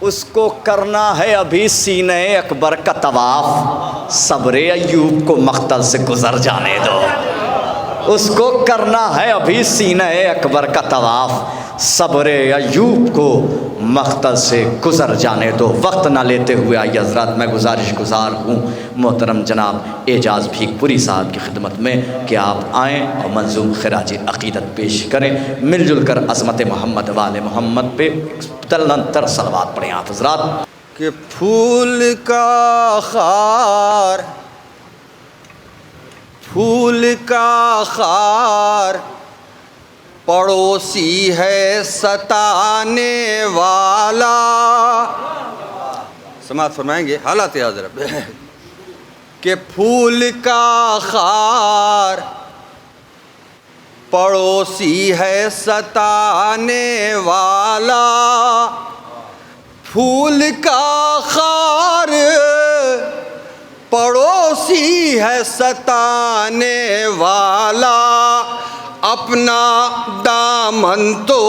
उसको करना है अभी सीने अकबर का तवाफ़, सब्रे अय्यूब को मख्तल से गुज़र जाने दो। उसको करना है अभी सीने अकबर का तवाफ़, सब्रे अय्यूब को मख्तल से गुज़र जाने दो। वक्त ना लेते हुए आइए हज़रात, मैं गुजारिश गुजार हूँ मोहतरम जनाब एजाज़ भीखपुरी साहब की खिदमत में कि आप आएँ और मंजूम खिराज अक़ीदत पेश करें। मिलजुल कर अज़मत मोहम्मद वाले मोहम्मद पे तलंतर सलवात पढ़ें आप हज़रात। कि फूल का खार, फूल का खार पड़ोसी है सताने वाला। समाअत फरमाएंगे हालात हज़रत कि फूल का खार पड़ोसी है सताने वाला, फूल का खार पड़ोसी है सताने वाला, अपना दामन तो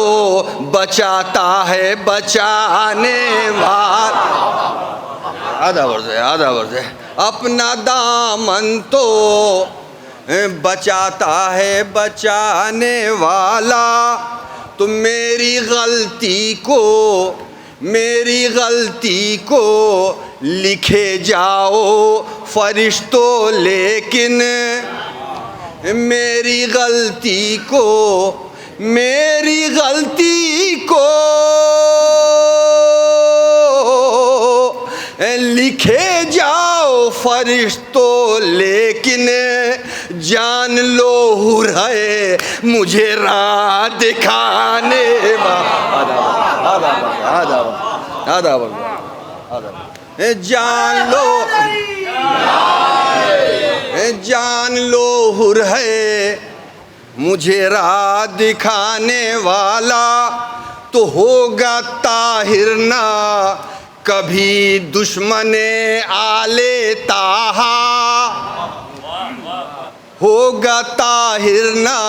बचाता है बचाने वाला। आधा वर्ष है, आधा वर्ष है। अपना दामन तो बचाता है बचाने वाला, तुम मेरी गलती को लिखे जाओ फरिश्तों, लेकिन मेरी गलती को लिखे जाओ फरिश्तों, लेकिन जान लो हुर है मुझे राह दिखाने जान लो हुर है मुझे राह दिखाने वाला, तो होगा ताहिर ना कभी दुश्मने आले ताहा, होगा ताहिर ना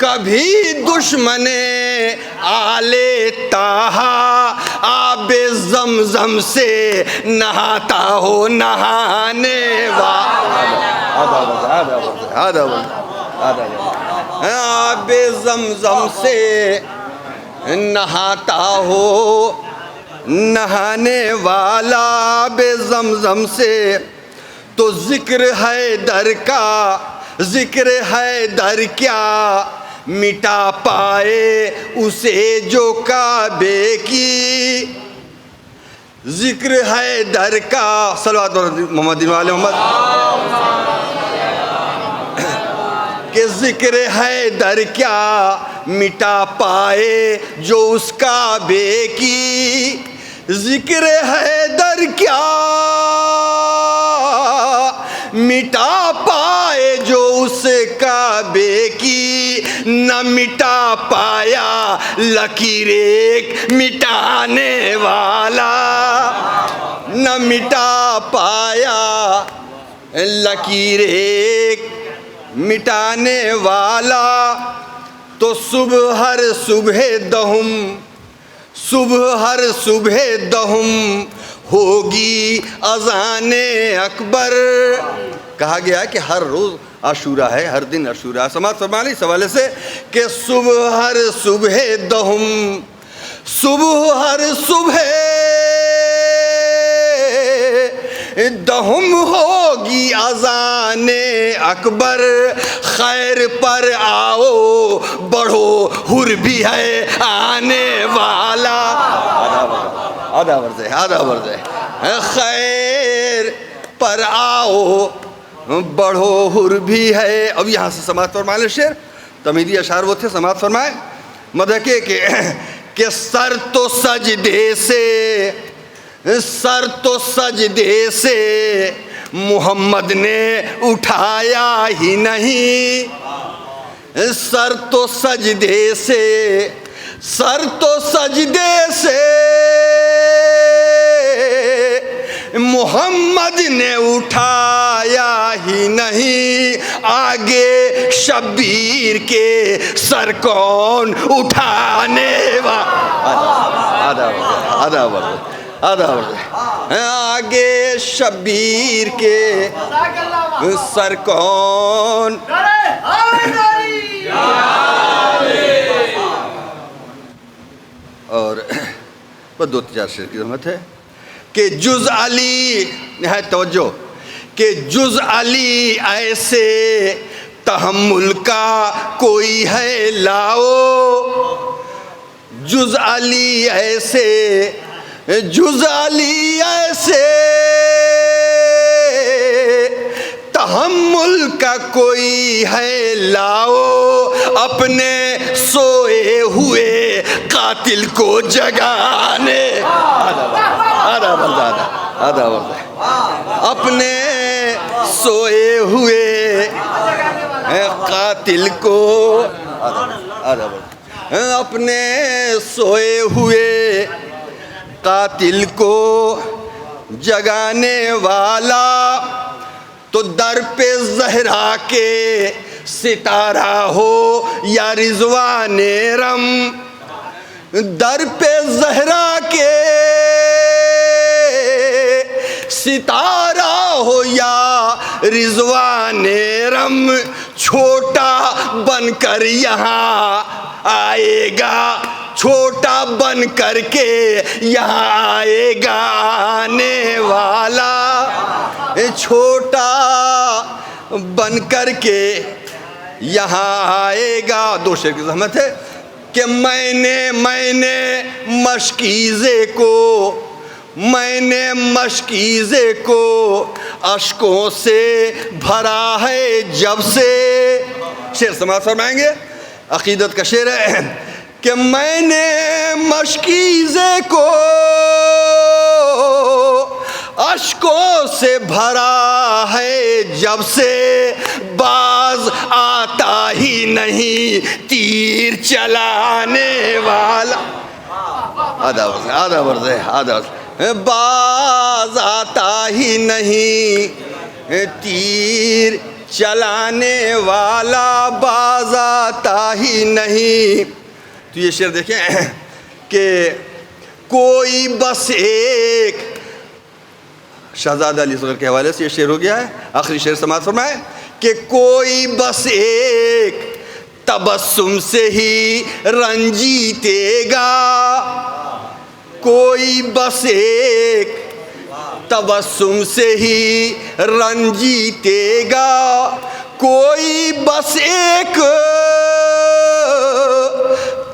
कभी दुश्मने आले ताहा, आबे ज़मज़म से नहाता हो नहाने आबे ज़मज़म से नहाता हो नहाने वाला, आबे ज़मज़म से। तो ज़िक्र है दर क्या मिटा पाए उसे जो काबे की, जिक्र है दर का, सल्लल्लाहु मोहम्मद वाले मोहम्मद, कि जिक्र है दर क्या मिटा पाए जो उसका बेकी, जिक्र है दर क्या मिटा पाए जो उसका बेकी, न मिटा पाया लकीर एक मिटाने वाला, न मिटा पाया लकीर एक मिटाने वाला। तो सुबह हर सुबह दहुम, सुबह हर सुबह दहुम होगी अज़ाने अकबर। कहा गया है कि हर रोज़ आशूरा है, हर दिन आशूरा। समाज फरमाने इस हवाले से कि सुबह हर सुबह दहुम, सुबह हर सुबह दहुम होगी अज़ाने अकबर। खैर पर आओ बढ़ो हुर भी है आने वाला। आधा वर्ज़ है, आधा वर्ज़ है। खैर पर आओ बढ़ो हुर भी है। अब यहाँ से समाज फरमाए शेर, तमीदी अशार वो थे। समाज फरमाए मदके के सर तो सजदे से, सर तो सजदे से मोहम्मद ने उठाया ही नहीं। सर तो सजदे से, सर तो सजदे से मोहम्मद ने उठाया ही नहीं। आगे शब्बीर के सर कौन उठाने वाला। आधा वर्ष, आधा वर्ष। आगे शब्बीर के सर कौन। और बस 2-4 शेर की जरूरत है कि जुज़ अली है तवज्जो, कि जुज़ अली ऐसे तहम्मुल का कोई है लाओ। जुज़ अली ऐसे, जुज़ अली ऐसे तहम्मुल का कोई है लाओ। अपने सोए हुए कातिल को जगाने। आधा वर्द, आधा वर्द। अपने सोए हुए कातिल को, आधा वर्द। अपने सोए हुए कातिल को जगाने वाला। तो दर पे ज़हरा के सितारा हो या रिज़वाने रम, दर पे ज़हरा के सितारा हो या रिज़वाने रम। छोटा बनकर यहाँ आएगा, छोटा बन कर के यहाँ आएगा आने वाला। छोटा बन कर के यहाँ आएगा। 2 शेर की ज़हमत है कि मैंने मशकीज़े को, मैंने मशकीज़े को अश्कों से भरा है जब से। शेर समाज फरमाएंगे, अकीदत का शेर है कि मैंने मशकीज़े को अश्कों से भरा है जब से। बाज आता ही नहीं तीर चलाने वाला। आधा वर्ष, आधा वर्ष है, आधा वर्ष। बाज आता ही नहीं तीर चलाने वाला, बाज आता ही नहीं। तो ये शेर देखें कि कोई बस एक, शहजादा अली असग़र के हवाले से ये शेर हो गया है। आखिरी शेर समाअत फरमाए कि कोई बस एक तबस्सुम से ही रंजीतेगा। कोई बस एक तबस्सुम से ही रंजीतेगा। कोई बस एक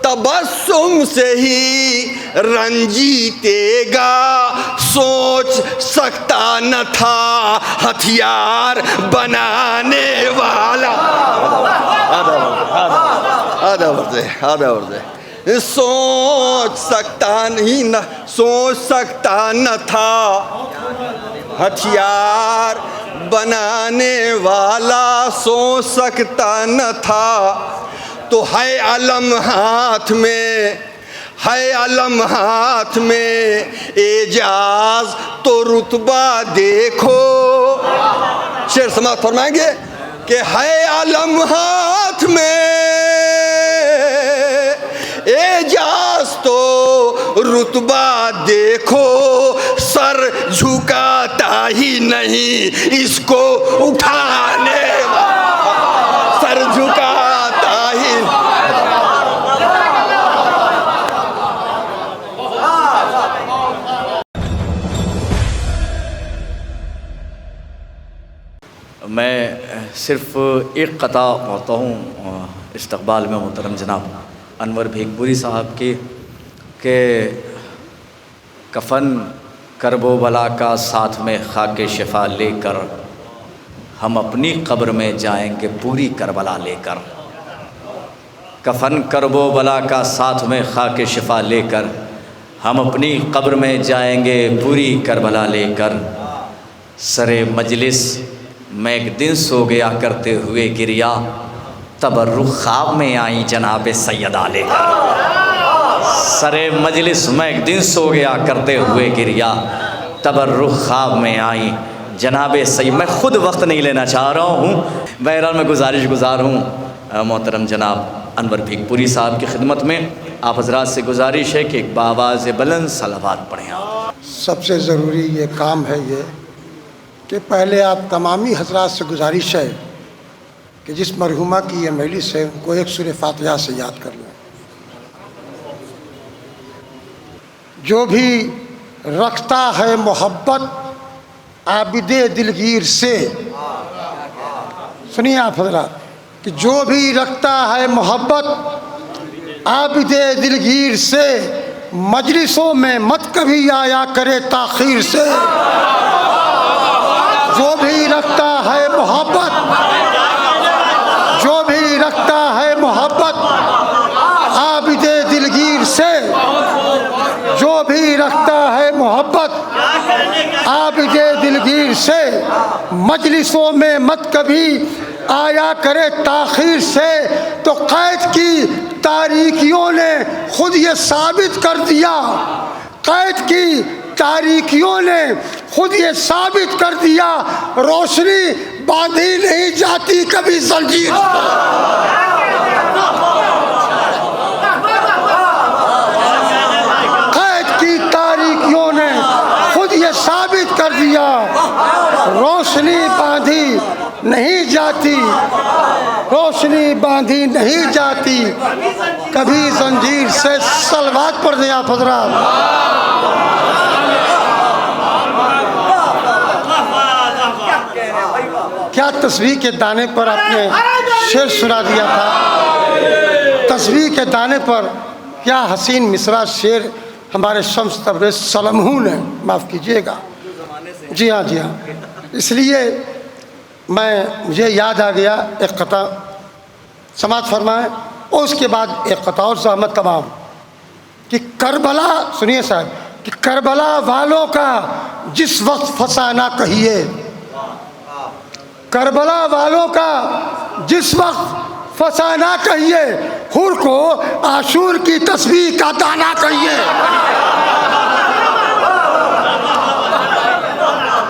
तबस्सुम से ही रंजीतेगा। सोच सकता न था हथियार बनाने वाला। आधा वर्ष सोच सकता न था हथियार बनाने वाला, सोच सकता न था। तो है अलम हाथ में, है अलम हाथ में एजाज तो रुतबा देखो। शेर समाप्त फरमाएंगे कि है अलम हाथ में एजाज तो रुतबा देखो, सर झुकाता ही नहीं इसको उठाने वाला, सर झुकाता ही। मैं सिर्फ़ एक कता पढ़ता हूँ इस्तक़बाल में मोहतरम जनाब अनवर भेगपुरी साहब की कि कफ़न करबो बला का साथ में खाके शिफा लेकर, हम अपनी कब्र में जाएंगे पूरी करबला लेकर। कफ़न करबो बला का साथ में खाके शिफा लेकर, हम अपनी कब्र में जाएंगे पूरी करबला लेकर। सरे मजलिस मैं एक दिन सो गया करते हुए गिरिया, तबर्रुख ख्वाब में आई जनाब सैयदा लेकर। सरे मजलिस मैं एक दिन सो गया करते हुए गिरिया, तबर्रुख ख्वाब में आई जनाब सैयद। मैं ख़ुद वक्त नहीं लेना चाह रहा हूँ, बहरहाल मैं गुजारिश गुजार हूँ मोहतरम जनाब अनवर भेगपुरी साहब की खिदमत में। आप हजरात से गुजारिश है कि एक बावाज़ बुलंद सलावत पढ़ें। आप सबसे ज़रूरी ये काम है ये कि पहले आप तमामी हजरात से गुजारिश है कि जिस मरहुमा की ये मजलिस है उनको एक सूरह फातिहा से याद कर लें। जो भी रखता है मोहब्बत आबिदे दिलगीर से, सुनिए आप हजरात, कि जो भी रखता है मोहब्बत आबिदे दिलगीर से, मजलिसों में मत कभी आया करे ताखीर से। जो भी रखता है मोहब्बत, जो भी रखता है मोहब्बत आबिदे दिलगीर से, जो भी रखता है मोहब्बत आबिदे दिलगीर से, मजलिसों में मत कभी आया करे ताखीर से। तो कैद की तारीकियों ने खुद ये साबित कर दिया, कैद की तारीकियों ने खुद ये साबित कर दिया, रोशनी बांधी नहीं जाती कभी जंजीर। कैद की तारीकियों ने खुद ये साबित कर दिया, रोशनी बांधी नहीं जाती, रोशनी बांधी नहीं जाती कभी जंजीर से। सलवात पढ़ दें आप हजरात। क्या तस्बीह के दाने पर आपने शेर सुना दिया था। तस्बीह के दाने पर क्या हसीन मिसरा शेर हमारे शम्स तबरेज़ सलमहू ने, माफ़ कीजिएगा, जी हाँ जी हाँ, इसलिए मुझे याद आ गया एक कता समात फरमाएं। और उसके बाद एक कता और ज़हमत तमाम कि करबला, सुनिए साहब, कि करबला वालों का जिस वक्त फसाना कहिए, करबला वालों का जिस वक्त फसाना कहिए, हुर को आशूर की तस्बीह का दाना कहिए।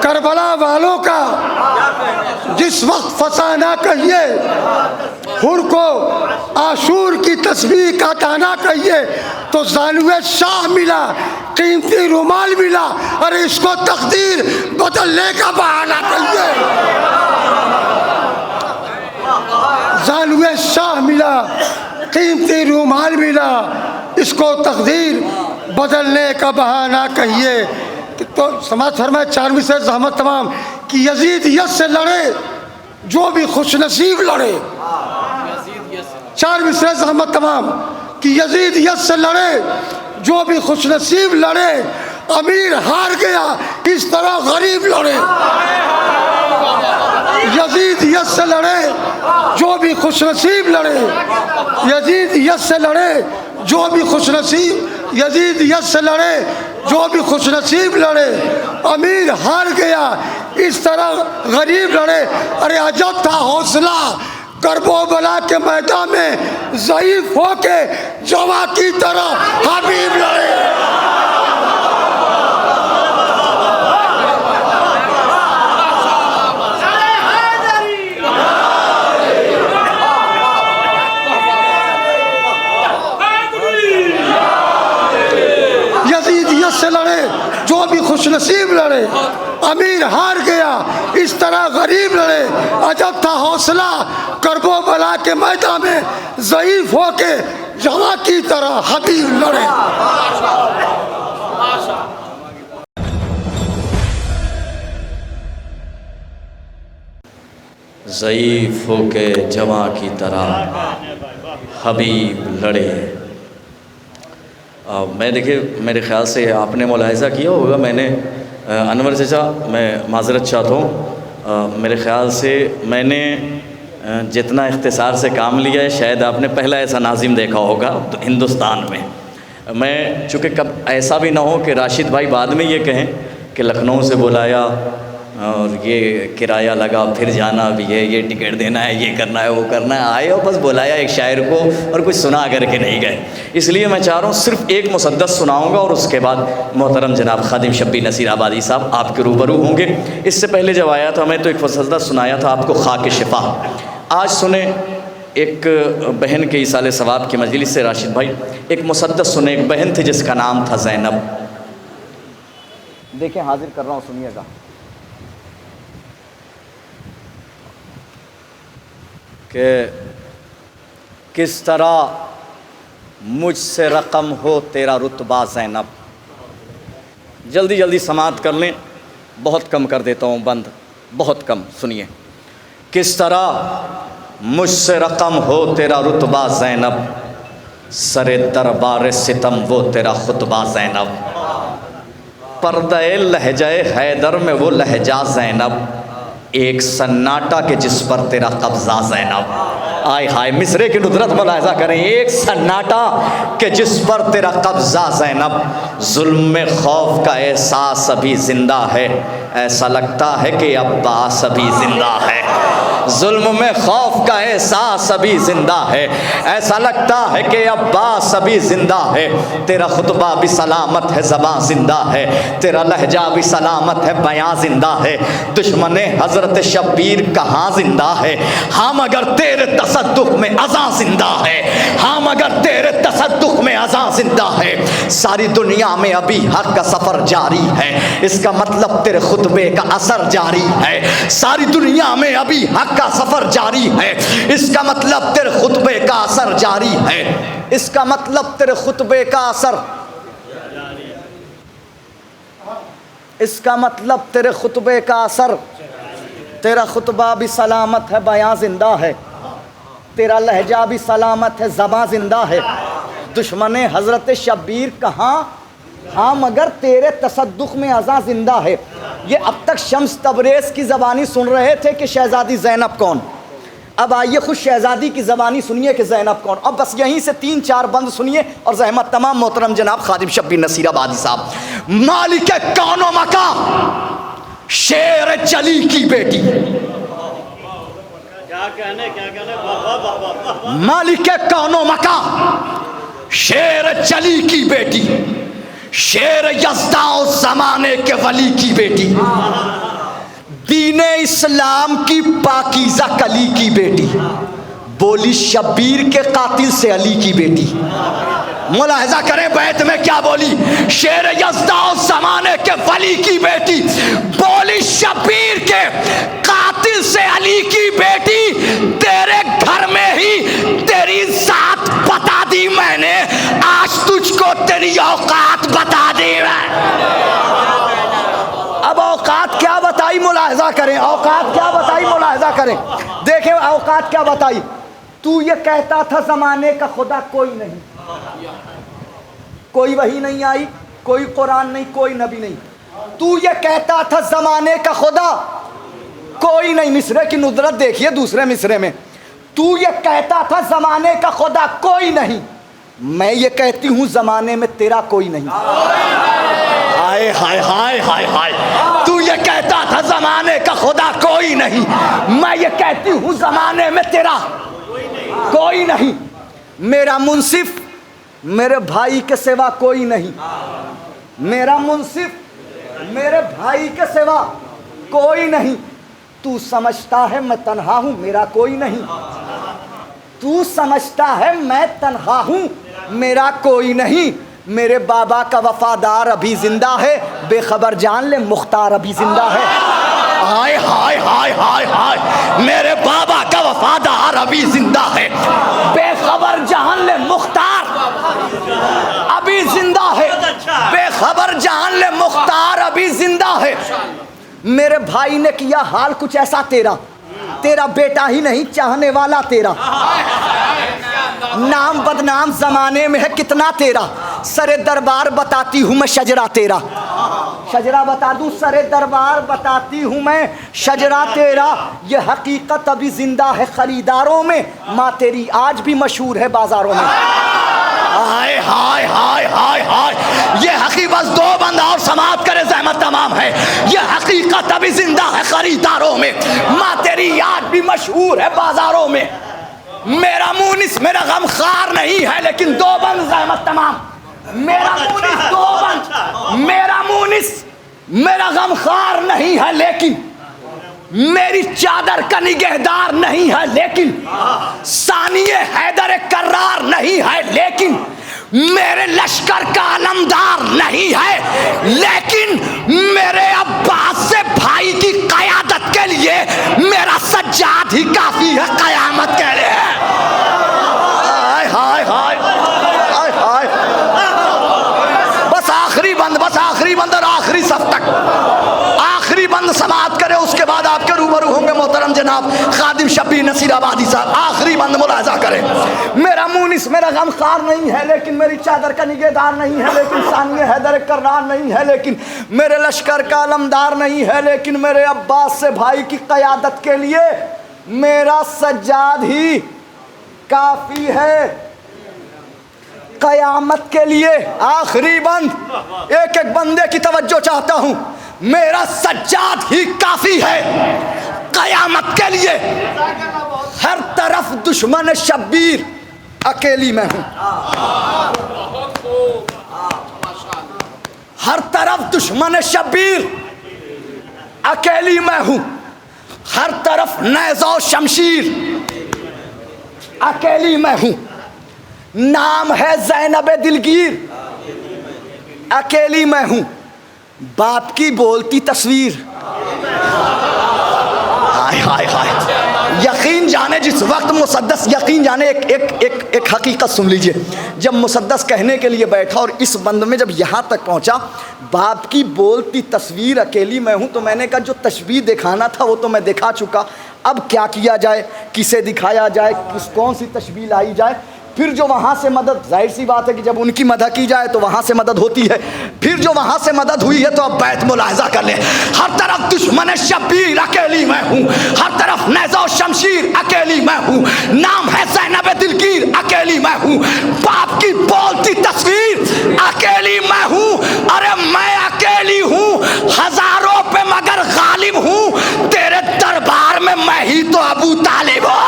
करबला वालों का जिस वक्त फसाना कहिए, हुर को आशूर की तस्बीह का दाना कहिए। तो जानुए शाह मिला, कीमती रुमाल मिला, अरे इसको तकदीर बदलने का बहाना कहिए। जानुए शाह मिला, कीमती रुमाल मिला, इसको तकदीर बदलने का बहाना कहिए। तो समाज फरमाए 4वीं से ज़हमत तमाम कि यजीद यस से लड़े जो भी खुशनसीब लड़े। 4वीं से ज़हमत तमाम कि यजीद यस से लड़े जो भी खुशनसीब लड़े, अमीर हार गया, इस तरह गरीब लड़े। यजीद यस से लड़े जो भी खुशनसीब लड़े, यजीद यस से लड़े जो भी खुशनसीब, यजीद यस से लड़े जो भी खुशनसीब लड़े। अमीर हार गया, इस तरह गरीब लड़े। अरे अजब था हौसला करबला के मैदान में ज़ईफ होके जवा की तरह हबीब लड़े। से लड़े जो भी खुशनसीब लड़े। अमीर हार गया, इस तरह गरीब लड़े। अजब था हौसला करबला के मैदान में ज़ईफ होके जवा की तरह हबीब लड़े। ज़ईफ होके जवा की तरह हबीब लड़े। मैं देखिए, मेरे ख़्याल से आपने मुलाहिज़ा किया होगा, मैंने अनवर चाचा, मैं माज़रत चाहता हूँ, मेरे ख़्याल से मैंने जितना इख्तिसार से काम लिया है शायद आपने पहला ऐसा नाज़िम देखा होगा तो हिंदुस्तान में। मैं चूँकि कब ऐसा भी ना हो कि राशिद भाई बाद में ये कहें कि लखनऊ से बुलाया और ये किराया लगा, फिर जाना भी है, ये टिकट देना है, ये करना है, वो करना है, आए और बस बुलाया एक शायर को और कुछ सुना करके नहीं गए। इसलिए मैं चाह रहा हूँ सिर्फ एक मुसद्दस सुनाऊँगा और उसके बाद मोहतरम जनाब खादिम शब्बीर नसीर आबादी साहब आपके रूबरू होंगे। इससे पहले जब आया था मैं तो एक मुसद्दस सुनाया था आपको, खाके शिफा। आज सुने एक बहन के इसाले सवाब की मजलिस से राशिद भाई एक मुसद्दस सुने। एक बहन थी जिसका नाम था ज़ैनब। देखें, हाजिर कर रहा हूँ, सुनिएगा। कि किस तरह मुझसे रकम हो तेरा रुतबा ज़ैनब। जल्दी जल्दी समाअत कर लें, बहुत कम कर देता हूँ बंद, बहुत कम। सुनिए, किस तरह मुझसे रकम हो तेरा रुतबा ज़ैनब, सरे दरबार सितम वो तेरा खुतबा ज़ैनब, पर्दे लहजाए हैदर में वो लहजा ज़ैनब, एक सन्नाटा के जिस पर तेरा कब्ज़ा ज़ैनब। आय हाय, मिसरे की नुदरत मुलाहिज़ा करें। एक सन्नाटा के जिस पर तेरा कब्ज़ा ज़ैनब, जुल्म में खौफ का एहसास अभी ज़िंदा है, ऐसा लगता है कि अब्बास अभी ज़िंदा है। जुल्म में खौफ का एहसास अभी ज़िंदा है, ऐसा लगता है कि अब्बास अभी ज़िंदा है। तेरा खुतबा भी सलामत है, ज़बां ज़िंदा है, तेरा लहजा भी सलामत है, बयां ज़िंदा है। दुश्मने हज़रत शब्बीर कहाँ ज़िंदा है, हाँ मगर तेरे तसद्दुक़ में अज़ां ज़िंदा है, हाँ मगर तेरे तसद्दुक़ में अज़ां ज़िंदा है। सारी दुनिया में अभी हक़ का सफ़र जारी है, इसका मतलब तेरे खुतबे का असर जारी है। सारी दुनिया में अभी हक़ का सफ़र जारी है, इसका मतलब तेरे खुतबे का असर जारी है, इसका मतलब तेरे खुतबे का असर, इसका मतलब तेरे खुतबे का असर। तेरा खुतबा भी सलामत है, बयां ज़िंदा है, तेरा लहजा भी सलामत है, ज़बां ज़िंदा है। दुश्मने हज़रत शब्बीर कहाँ, हाँ मगर तेरे तसद्दुक़ में अज़ां ज़िंदा है। ये अब तक शम्स तबरेज़ की ज़बानी सुन रहे थे कि शहज़ादी ज़ैनब कौन। अब आइए खुद शहज़ादी की ज़बानी सुनिए कि ज़ैनब कौन। अब बस यहीं से 3-4 बंद सुनिए और ज़हमत तमाम मोहतरम जनाब खादिम शब्बीर नसीर आबादी साहब। मालिक कौनो मका शेर चली की बेटी, क्या कहने मालिक कौनो मका शेर चली की बेटी, शेर यज़्दाओ ज़माने के वली की बेटी, दीने इस्लाम की पाकीज़ा कली की बेटी, बोली शब्बीर के कातिल से अली की बेटी। मुलाहिज़ा करें बैत में क्या बोली, शेर यज़्दाओ ज़माने के वली की बेटी, बोली शब्बीर के कातिल से अली की बेटी। तेरे घर में ही तेरी ज़ात बता दी मैंने, आज तुझको तेरी औकात बता दी मैं। अब औकात क्या बताई, मुलाहिज़ा करें, औकात क्या बताई, मुलाहिज़ा करें। देखें औकात क्या बताई। तू ये कहता था ज़माने का खुदा कोई नहीं, कोई वही नहीं आई, कोई कुरान नहीं, कोई नबी नहीं। तू ये कहता था ज़माने का खुदा कोई नहीं, मिसरे की नुदरत देखिए दूसरे मिसरे में। तू ये कहता था ज़माने का खुदा कोई नहीं, मैं ये कहती हूँ ज़माने में तेरा कोई नहीं। हाय हाय हाय हाय हाय। तू ये कहता था ज़माने का खुदा कोई नहीं, मैं ये कहती हूँ ज़माने में तेरा कोई नहीं। मेरा मुंसिफ मेरे भाई के सिवा कोई नहीं, मेरा मुंसिफ मेरे भाई के सिवा कोई नहीं। तू समझता है मैं तन्हा हूँ, मेरा कोई नहीं। तू समझता है मैं तन्हा हूँ, मेरा कोई नहीं। मेरे बाबा का वफादार अभी जिंदा है, बेखबर जान ले मुख्तार अभी जिंदा है। हाय हाय हाय हाय हाय। मेरे बाबा का वफादार अभी जिंदा है, बेखबर जान ले मुख्तार अभी जिंदा है, बेखबर जान ले मुख्तार अभी जिंदा है। मेरे भाई ने किया हाल कुछ ऐसा तेरा, तेरा बेटा ही नहीं चाहने वाला तेरा। नाम बदनाम जमाने में है कितना तेरा, सरे दरबार बताती हूँ मैं शजरा तेरा। शजरा बता दूँ, सरे दरबार बताती हूँ मैं शजरा तेरा। ये हकीकत अभी जिंदा है खरीदारों में, माँ तेरी आज भी मशहूर है बाजारों में। हाय हाय हाय हाय हाय। ये हकीकत दो बंद और समाप्त करे जहमत तमाम है। ये हकीकत अभी जिंदा है खरीदारों में, माँ तेरी आज भी मशहूर है बाजारों में। मेरा मुनिस मेरा गम खार नहीं है, लेकिन दो बंद जहमत तमाम। मेरा मुनिस दो बंद, मेरा मुनिस मेरा गम खार नहीं है, लेकिन मेरी चादर का निगहदार नहीं है, लेकिन सानिए हैदर कर्रार नहीं है, लेकिन मेरे लश्कर का अलमदार नहीं है, लेकिन मेरे अब्बास से भाई की क़यादत के लिए मेरा सज्जाद ही काफी है क़यामत के लिए। हाय हाय हाय हाय हाय। बस आखिरी बंद, बस आखिरी बंद और आखिरी सफ तक आखिरी बंद समाप्त करे, उसके बाद आपके रूबरू होंगे मोहतरम जनाब खादिम शब्बीर नसीराबादी साहब। आखिरी बंद मुलाजा करें। मेरा मुनिस मेरा गम खार नहीं है, लेकिन मेरी चादर का निगहदार नहीं है, लेकिन सानिए हैदर कर्रार नहीं है, लेकिन मेरे लश्कर का अलमदार नहीं है, लेकिन मेरे अब्बास से भाई की क़यादत के लिए मेरा सज्जाद ही काफ़ी है क़यामत के लिए। आखिरी बंद, एक एक बंदे की तवज्जो चाहता हूँ। मेरा सज्जाद ही काफी है क़यामत के लिए। हर तरफ दुश्मन शब्बीर, अकेली मैं हूँ। हर तरफ दुश्मन शब्बीर, अकेली मैं हूँ। हर तरफ नेज़ो शमशीर, अकेली मैं हूँ। नाम है ज़ैनब दिलगीर, अकेली मैं हूँ। बाप की बोलती तस्वीर, हाय हाय हाय। यकीन जाने जिस वक्त मुसद्दस, यकीन जाने एक हकीकत सुन लीजिए। जब मुसद्दस कहने के लिए बैठा और इस बंद में जब यहाँ तक पहुँचा, बाप की बोलती तस्वीर अकेली मैं हूँ, तो मैंने कहा जो तस्वीर दिखाना था वो तो मैं दिखा चुका, अब क्या किया जाए, किसे दिखाया जाए, कौन सी तस्वीर लाई जाए। फिर जो वहाँ से मदद, जाहिर सी बात है कि जब उनकी मदद की जाए तो वहाँ से मदद होती है। फिर जो वहाँ से मदद हुई है तो अब बैत मुलाहिजा कर ले। हर तरफ दुश्मन शब्बीर, अकेली मैं हूँ। हर तरफ नेज़ो शमशीर, अकेली मैं हूँ। नाम है ज़ैनब दिलगीर, अकेली मैं हूँ। बाप की बोलती तस्वीर, अकेली मैं हूँ। अरे मैं अकेली हूँ हजारों पे मगर गालिब हूँ, तेरे दरबार में मैं ही तो अबू तालिब हूँ।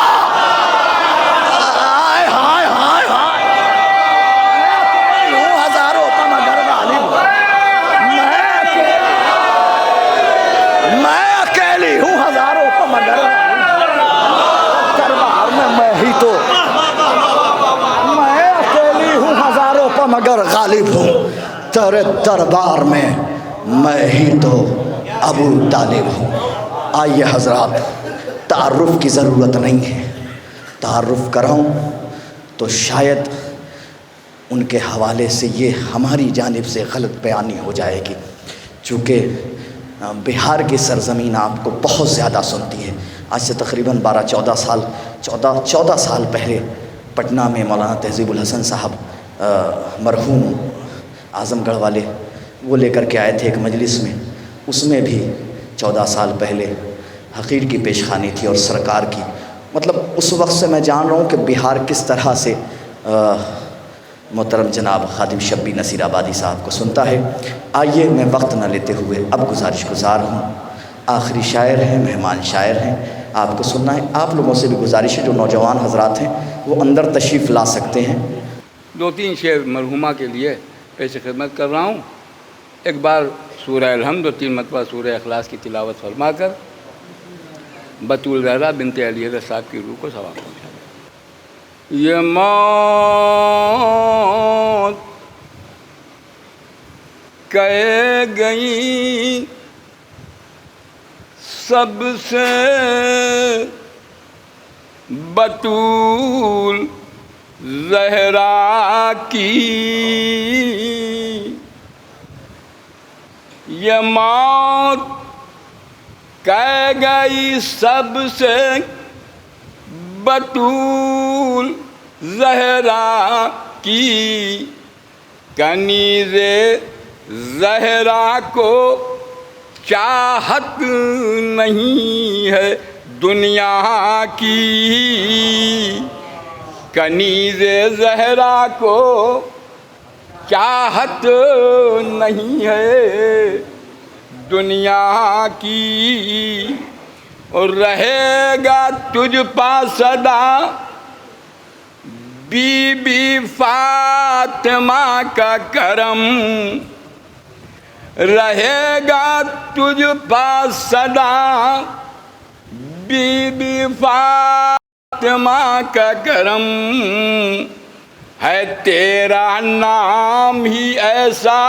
मगर गालिब हूँ तेरे दरबार में, मैं ही तो अबू तालिब हूँ। आइए हजरात, तारुफ की ज़रूरत नहीं है, तारुफ कराऊँ तो शायद उनके हवाले से ये हमारी जानिब से गलत बयानी हो जाएगी, चूँकि बिहार की सरज़मीन आपको बहुत ज़्यादा सुनती है। आज से तकरीबन 14 साल पहले पटना में मौलाना तहज़ीबुल हसन साहब, मरहूम आज़मगढ़ वाले, वो लेकर के आए थे एक मजलिस में। उसमें भी 14 साल पहले हकीर की पेशखानी थी और सरकार की। मतलब उस वक्त से मैं जान रहा हूँ कि बिहार किस तरह से मोहतरम जनाब खादिम शब्बी नसीराबादी साहब को सुनता है। आइए मैं वक्त न लेते हुए अब गुजारिश गुजार हूँ, आखिरी शायर हैं, मेहमान शायर हैं, आपको सुनना है। आप लोगों से भी गुजारिश है, जो नौजवान हजरात हैं वो अंदर तशरीफ़ ला सकते हैं। 2-3 शेर मरहुमा के लिए पेश खिदमत कर रहा हूँ। एक बार सूरह अलहम्द और 3 मरतबा सूरह इखलास की तिलावत फरमा कर बतूल ज़हरा बिनते अली साहब की रूह को सवाब पहुँचा। ये मौत कह गई सबसे बतूल ज़हरा की, ये मौत कह गई सबसे बतूल ज़हरा की, कनीज़े ज़हरा को चाहत नहीं है दुनिया की, कनीज़े ज़हरा को चाहत नहीं है दुनिया की। और रहेगा तुझ पास सदा बीबी फातिमा का करम, रहेगा तुझ पास सदा बीबी फातिमा का करम, है तेरा नाम ही ऐसा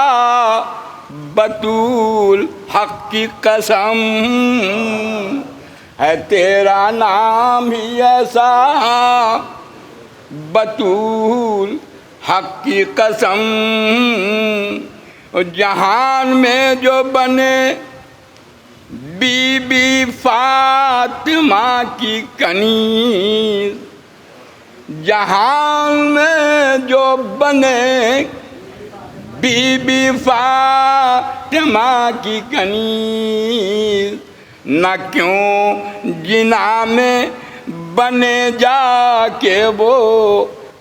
बतूल हक़ की कसम, है तेरा नाम ही ऐसा बतूल हक़ की कसम। जहान में जो बने बीबी फातिमा की कनीज़, जहान में जो बने बीबी फातिमा की कनीज़, न क्यों जिना में बने जाके वो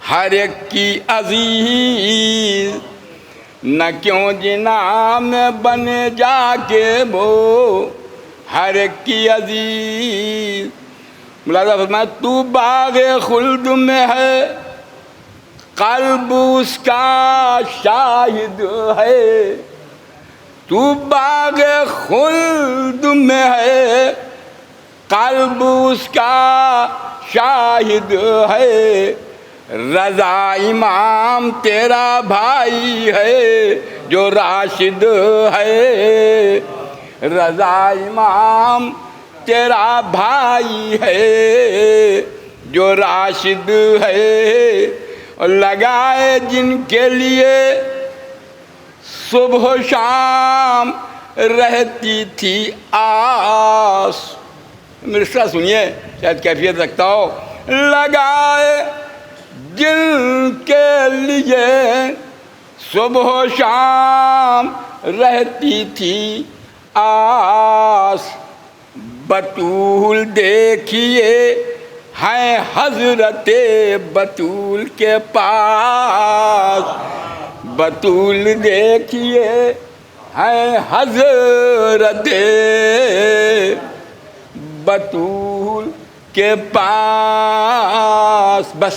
हर एक की अजीज़, न क्यों जिना में बने जाके वो हर एक की अजीज़। मुलाज़ा फरमाया तू बाग़े खुल्द में है, क़ल्ब उसका शाहिद है, तू बाग़े खुल्द में है, क़ल्ब उसका शाहिद है। रज़ा इमाम तेरा भाई है जो राशिद है, रज़ा इमाम तेरा भाई है जो राशिद है। और लगाए जिनके लिए सुबह शाम रहती थी आस, मिर्सा सुनिए शायद कैफियत रखता हो। लगाए जिनके लिए सुबह शाम रहती थी आस, बतूल देखिए हैं हज़रते बतूल के पास, बतूल देखिए हैं हज़रते बतूल के पास। बस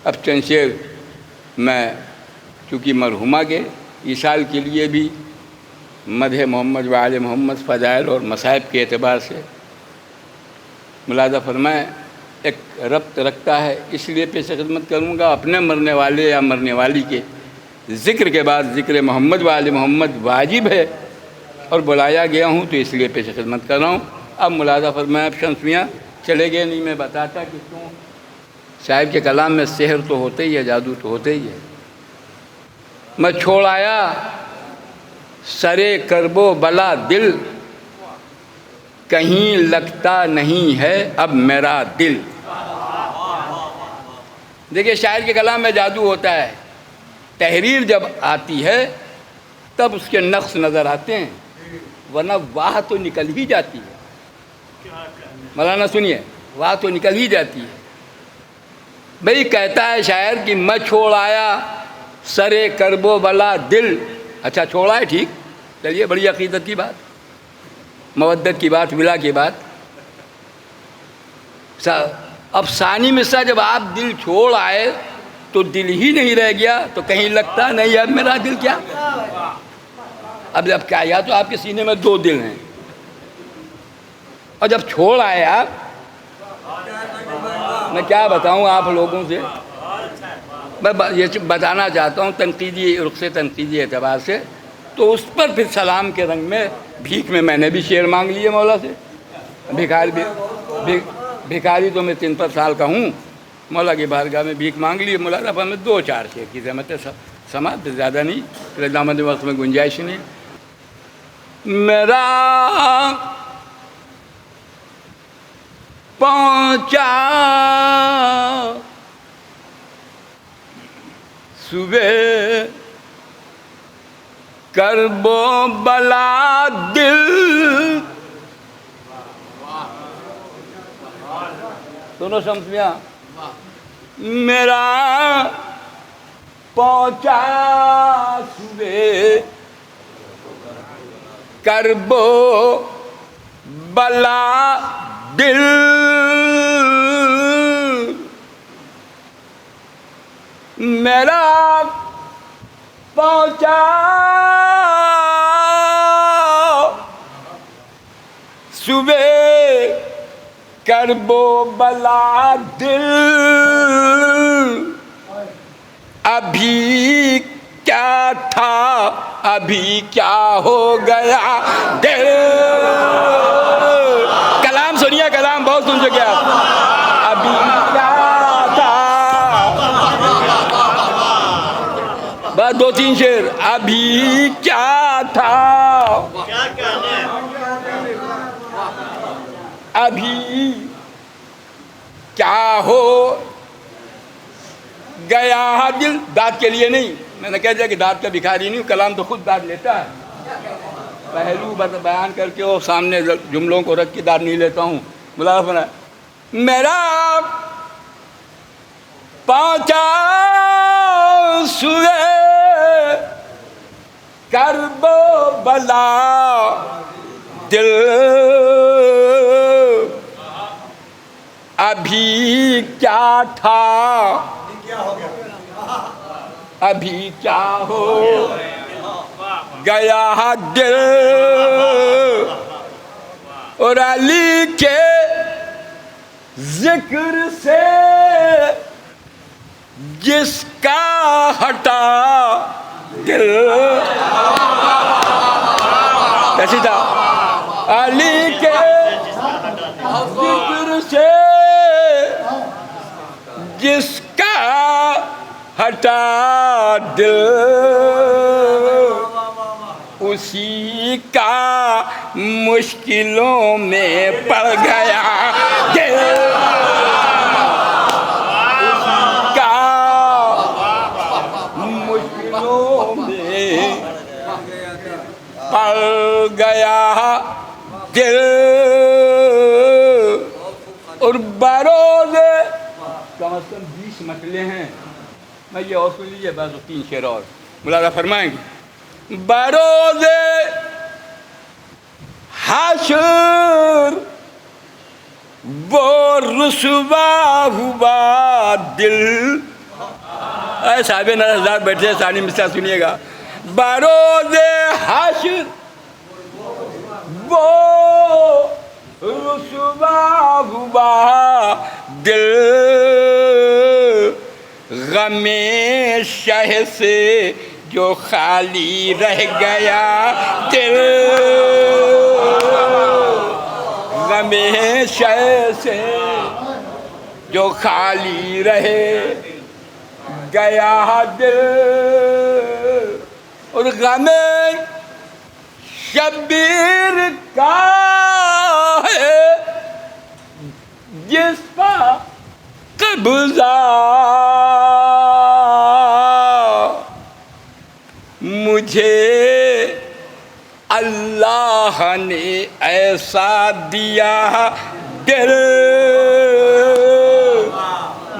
अब चंद शेर मैं चूँकि मरहुमा के ईसाल के लिए भी मदह मोहम्मद व आले मोहम्मद फ़ज़ाइल और मसाइब के एतबार से मुलाज़ा फरमाएँ एक रब्त रखता है, इसलिए पेश खिदमत करूँगा। अपने मरने वाले या मरने वाली के ज़िक्र के बाद ज़िक्र मोहम्मद व आले मोहम्मद वाजिब है और बुलाया गया हूँ तो इसलिए पेश खिदमत कर रहा हूँ। अब मुलाज़ा फरमाएँ, अब शम्सियाँ चले गए नहीं, मैं बताता कि क्यों। साहिब के कलाम में सेहर तो होते ही है, जादू तो होते ही है। मैं छोड़ आया सरे करबो बला दिल, कहीं लगता नहीं है अब मेरा दिल। देखिए शायर के कलाम में जादू होता है। तहरीर जब आती है तब उसके नक्श नज़र आते हैं, वरना वाह तो निकल ही जाती है। मौलाना सुनिए, वाह तो निकल ही जाती है। भाई कहता है शायर कि मैं छोड़ आया सरे करबो बला दिल। अच्छा छोड़ा है, ठीक, चलिए, बड़ी अकीदत की बात, मवद्दत की बात, विला की बात। अब सानी मिर्ज़ा जब आप दिल छोड़ आए तो दिल ही नहीं रह गया, तो कहीं लगता नहीं अब मेरा दिल क्या। अब जब क्या, या तो आपके सीने में दो दिल हैं, और जब छोड़ आए आप, मैं क्या बताऊं आप लोगों से, मैं ये बताना चाहता हूं तनकीदी रुख से, तनकीदी एतबार से, तो उस पर फिर सलाम के रंग में भीख में मैंने भी शेर मांग लिए मौला से। भिखारी तो मैं 3 साल का हूँ, मौला की बारगाह में भीख मांग लिए। मौला रफ़ा में 2-4 शेर की ज़हमत समात, ज़्यादा नहीं, फिर दामद वक्त में गुंजाइश नहीं। मेरा पहुँचा सुबह करबो बला दिल, सुनो समझिया, मेरा पहुँचा सुबह करबो बला दिल, मेरा पहुँचा सुबह करबो बला दिल, अभी क्या था अभी क्या हो गया दिल। कलाम सुनिए, कलाम बहुत सुन चुके आप। अभी क्या था, बस 2-3 शेर। अभी क्या था, अभी क्या हो गया दिल। दाद के लिए नहीं, मैंने कह दिया कि दाद का भिखारी नहीं हूँ, कलाम तो खुद दाद लेता है। पहलू बयान करके और सामने जुमलों को रख के दाद नहीं लेता हूँ। मुलाफना मेरा पहुँचा सुए करबो बला दिल, अभी क्या था अभी क्या हो गया दिल, और अली के जिक्र से जिसका हटा दिल। कैसी था, अली के जिक्र से जिसका हटा दिल, उसी का मुश्किलों में पड़ गया दिल, उसी का मुश्किलों में पड़ गया दिल। और बरोज़े कम से कम 20 मसले हैं, मैं ये और सुन लीजिए, बस 3 शेर और मुलाज़ा फरमाएंगे। बरोज़े हाशर वो रुसवा हुआ दिल। साहिब नज़ार बैठे हैं, सानी मिस्सा सुनिएगा। बरोज़े हाशर वो रुसवा हुआ दिल, गमे शह से जो खाली रह गया दिल, गमे शह से जो खाली रहे गया दिल, और गमे शब्बीर का है जिस पर कब्जा, मुझे अल्लाह ने ऐसा दिया दिल,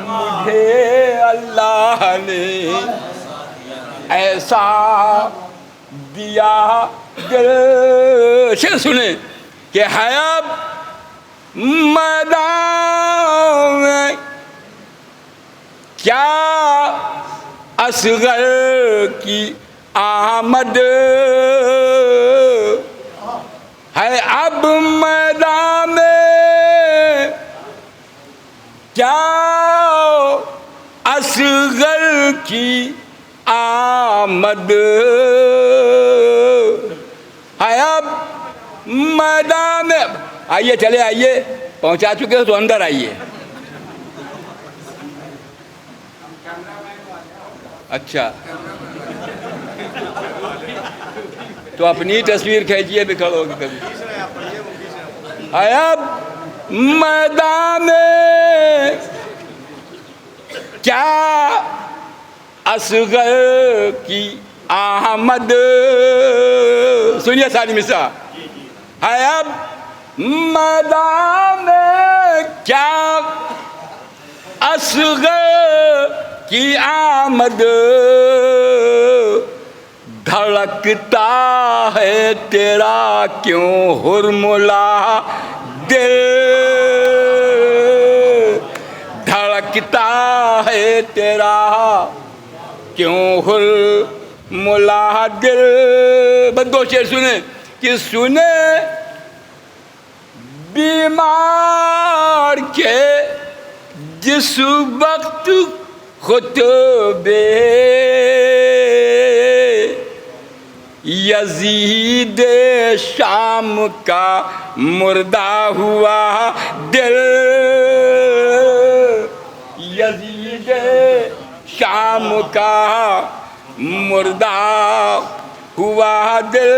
मुझे अल्लाह ने ऐसा दिया दिल। शेर सुने कि है अब मैदान में क्या असगर की आमद है, अब मैदान में क्या असगर की आमद है, अब मैदान में। आइए चले आइए, पहुंचा चुके हो तो अंदर आइए। अच्छा तो अपनी तस्वीर खींचिए भी खड़ोगे कभी। अब मैदान में क्या असगर की आमद, सुनिए सारी मिसा है, अब मैदान में क्या असगर की आमद, धड़कता है तेरा क्यों हुरमुला दिल, धड़कता है तेरा क्यों हुरमुला दिल। बस दो शेर सुने कि सुने बीमार के जिस वक्त खुतबे यजीद शाम का मुर्दा हुआ दिल, यजीद शाम का मुर्दा हुआ दिल।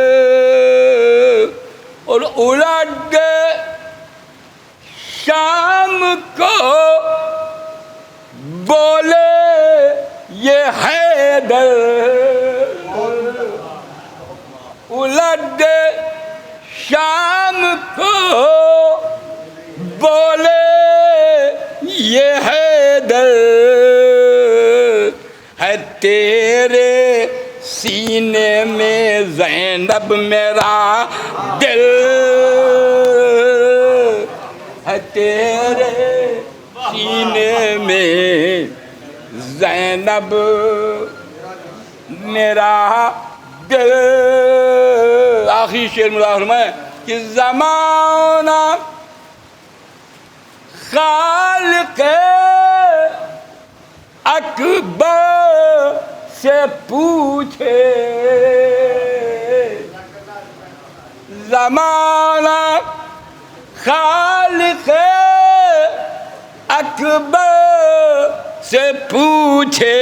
और उलट शाम को बोले ये हैदर, उलट शाम को बोले ये हैदर, है तेरे सीने में ज़ैनब मेरा दिल, है तेरे सीने में ज़ैनब मेरा दिल। आखिरी शेर मुलाज़ में कि ज़माना खालिक़ अकबर से पूछे, ज़माना खालिक़ अकबर से पूछे,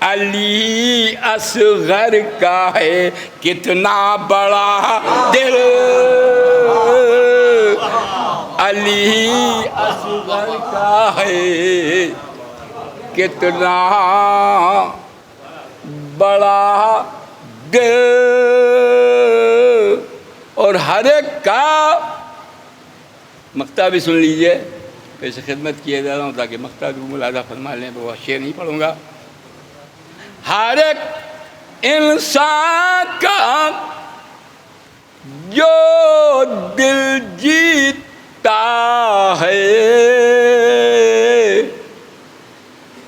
अली असगर का है कितना बड़ा दिल, अली असगर का है कितना बड़ा दिल। और हर एक का मक्ता भी सुन लीजिए, वैसे खिदमत किए जा रहा हूँ ताकि मक्ता भी मुलाजा फरमा लें, वो शेर नहीं पढ़ूँगा। हर एक इंसान का जो दिल जीता है,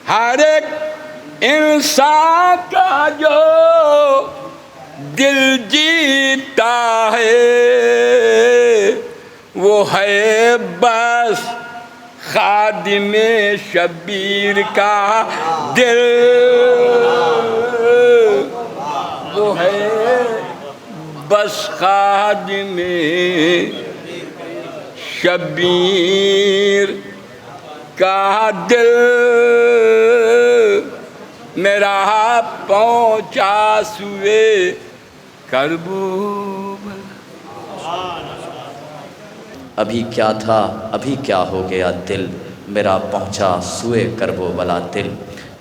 हर एक इंसान का जो दिल जीता है, वो है बस खादिमे शबीर का दिल, वो है बस खादिमे शबीर का दिल। मेरा पहुँचा सुए करबो। अभी क्या था अभी क्या हो गया दिल, मेरा पहुंचा सुए करबो वाला दिल।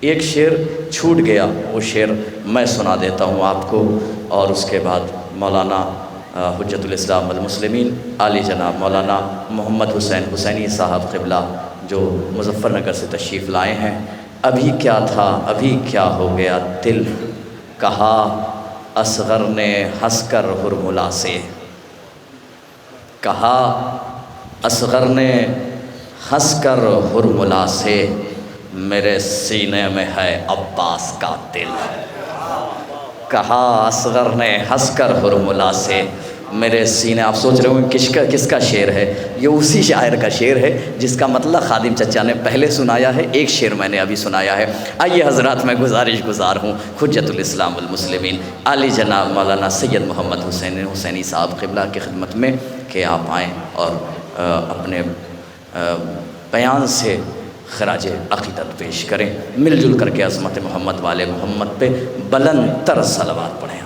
एक शेर छूट गया, वो शेर मैं सुना देता हूँ आपको और उसके बाद मौलाना हुज्जतुल इस्लाम वल मुस्लिमीन आली जनाब मौलाना मोहम्मद हुसैन हुसैनी साहब क़िबला जो मुज़फ़्फ़रनगर से तशरीफ़ लाए हैं। अभी क्या था अभी क्या हो गया दिल, कहा असग़र ने हंसकर हुरमुला से, कहा असग़र ने हंसकर हुरमुला से, मेरे सीने में है अब्बास का दिल। कहा असग़र ने हंसकर हुरमुला से, मेरे सीने। आप सोच रहे हो किसका शेर है? ये उसी शायर का शेर है जिसका मतलब खादिम चचा ने पहले सुनाया है, एक शेर मैंने अभी सुनाया है। आइए हज़रात, मैं गुजारिश गुजार हूँ हुज्जतुल इस्लाम वल मुस्लिमीन आली जनाब मौलाना सैयद मोहम्मद हुसैन हुसैनी साहब क़िबला की खिदमत में कि आप आएँ और अपने बयान से खराज अक़ीदत पेश करें। मिलजुल करके अज़मत मोहम्मद वाले मोहम्मद पे बुलंद तर सलवात पढ़ें।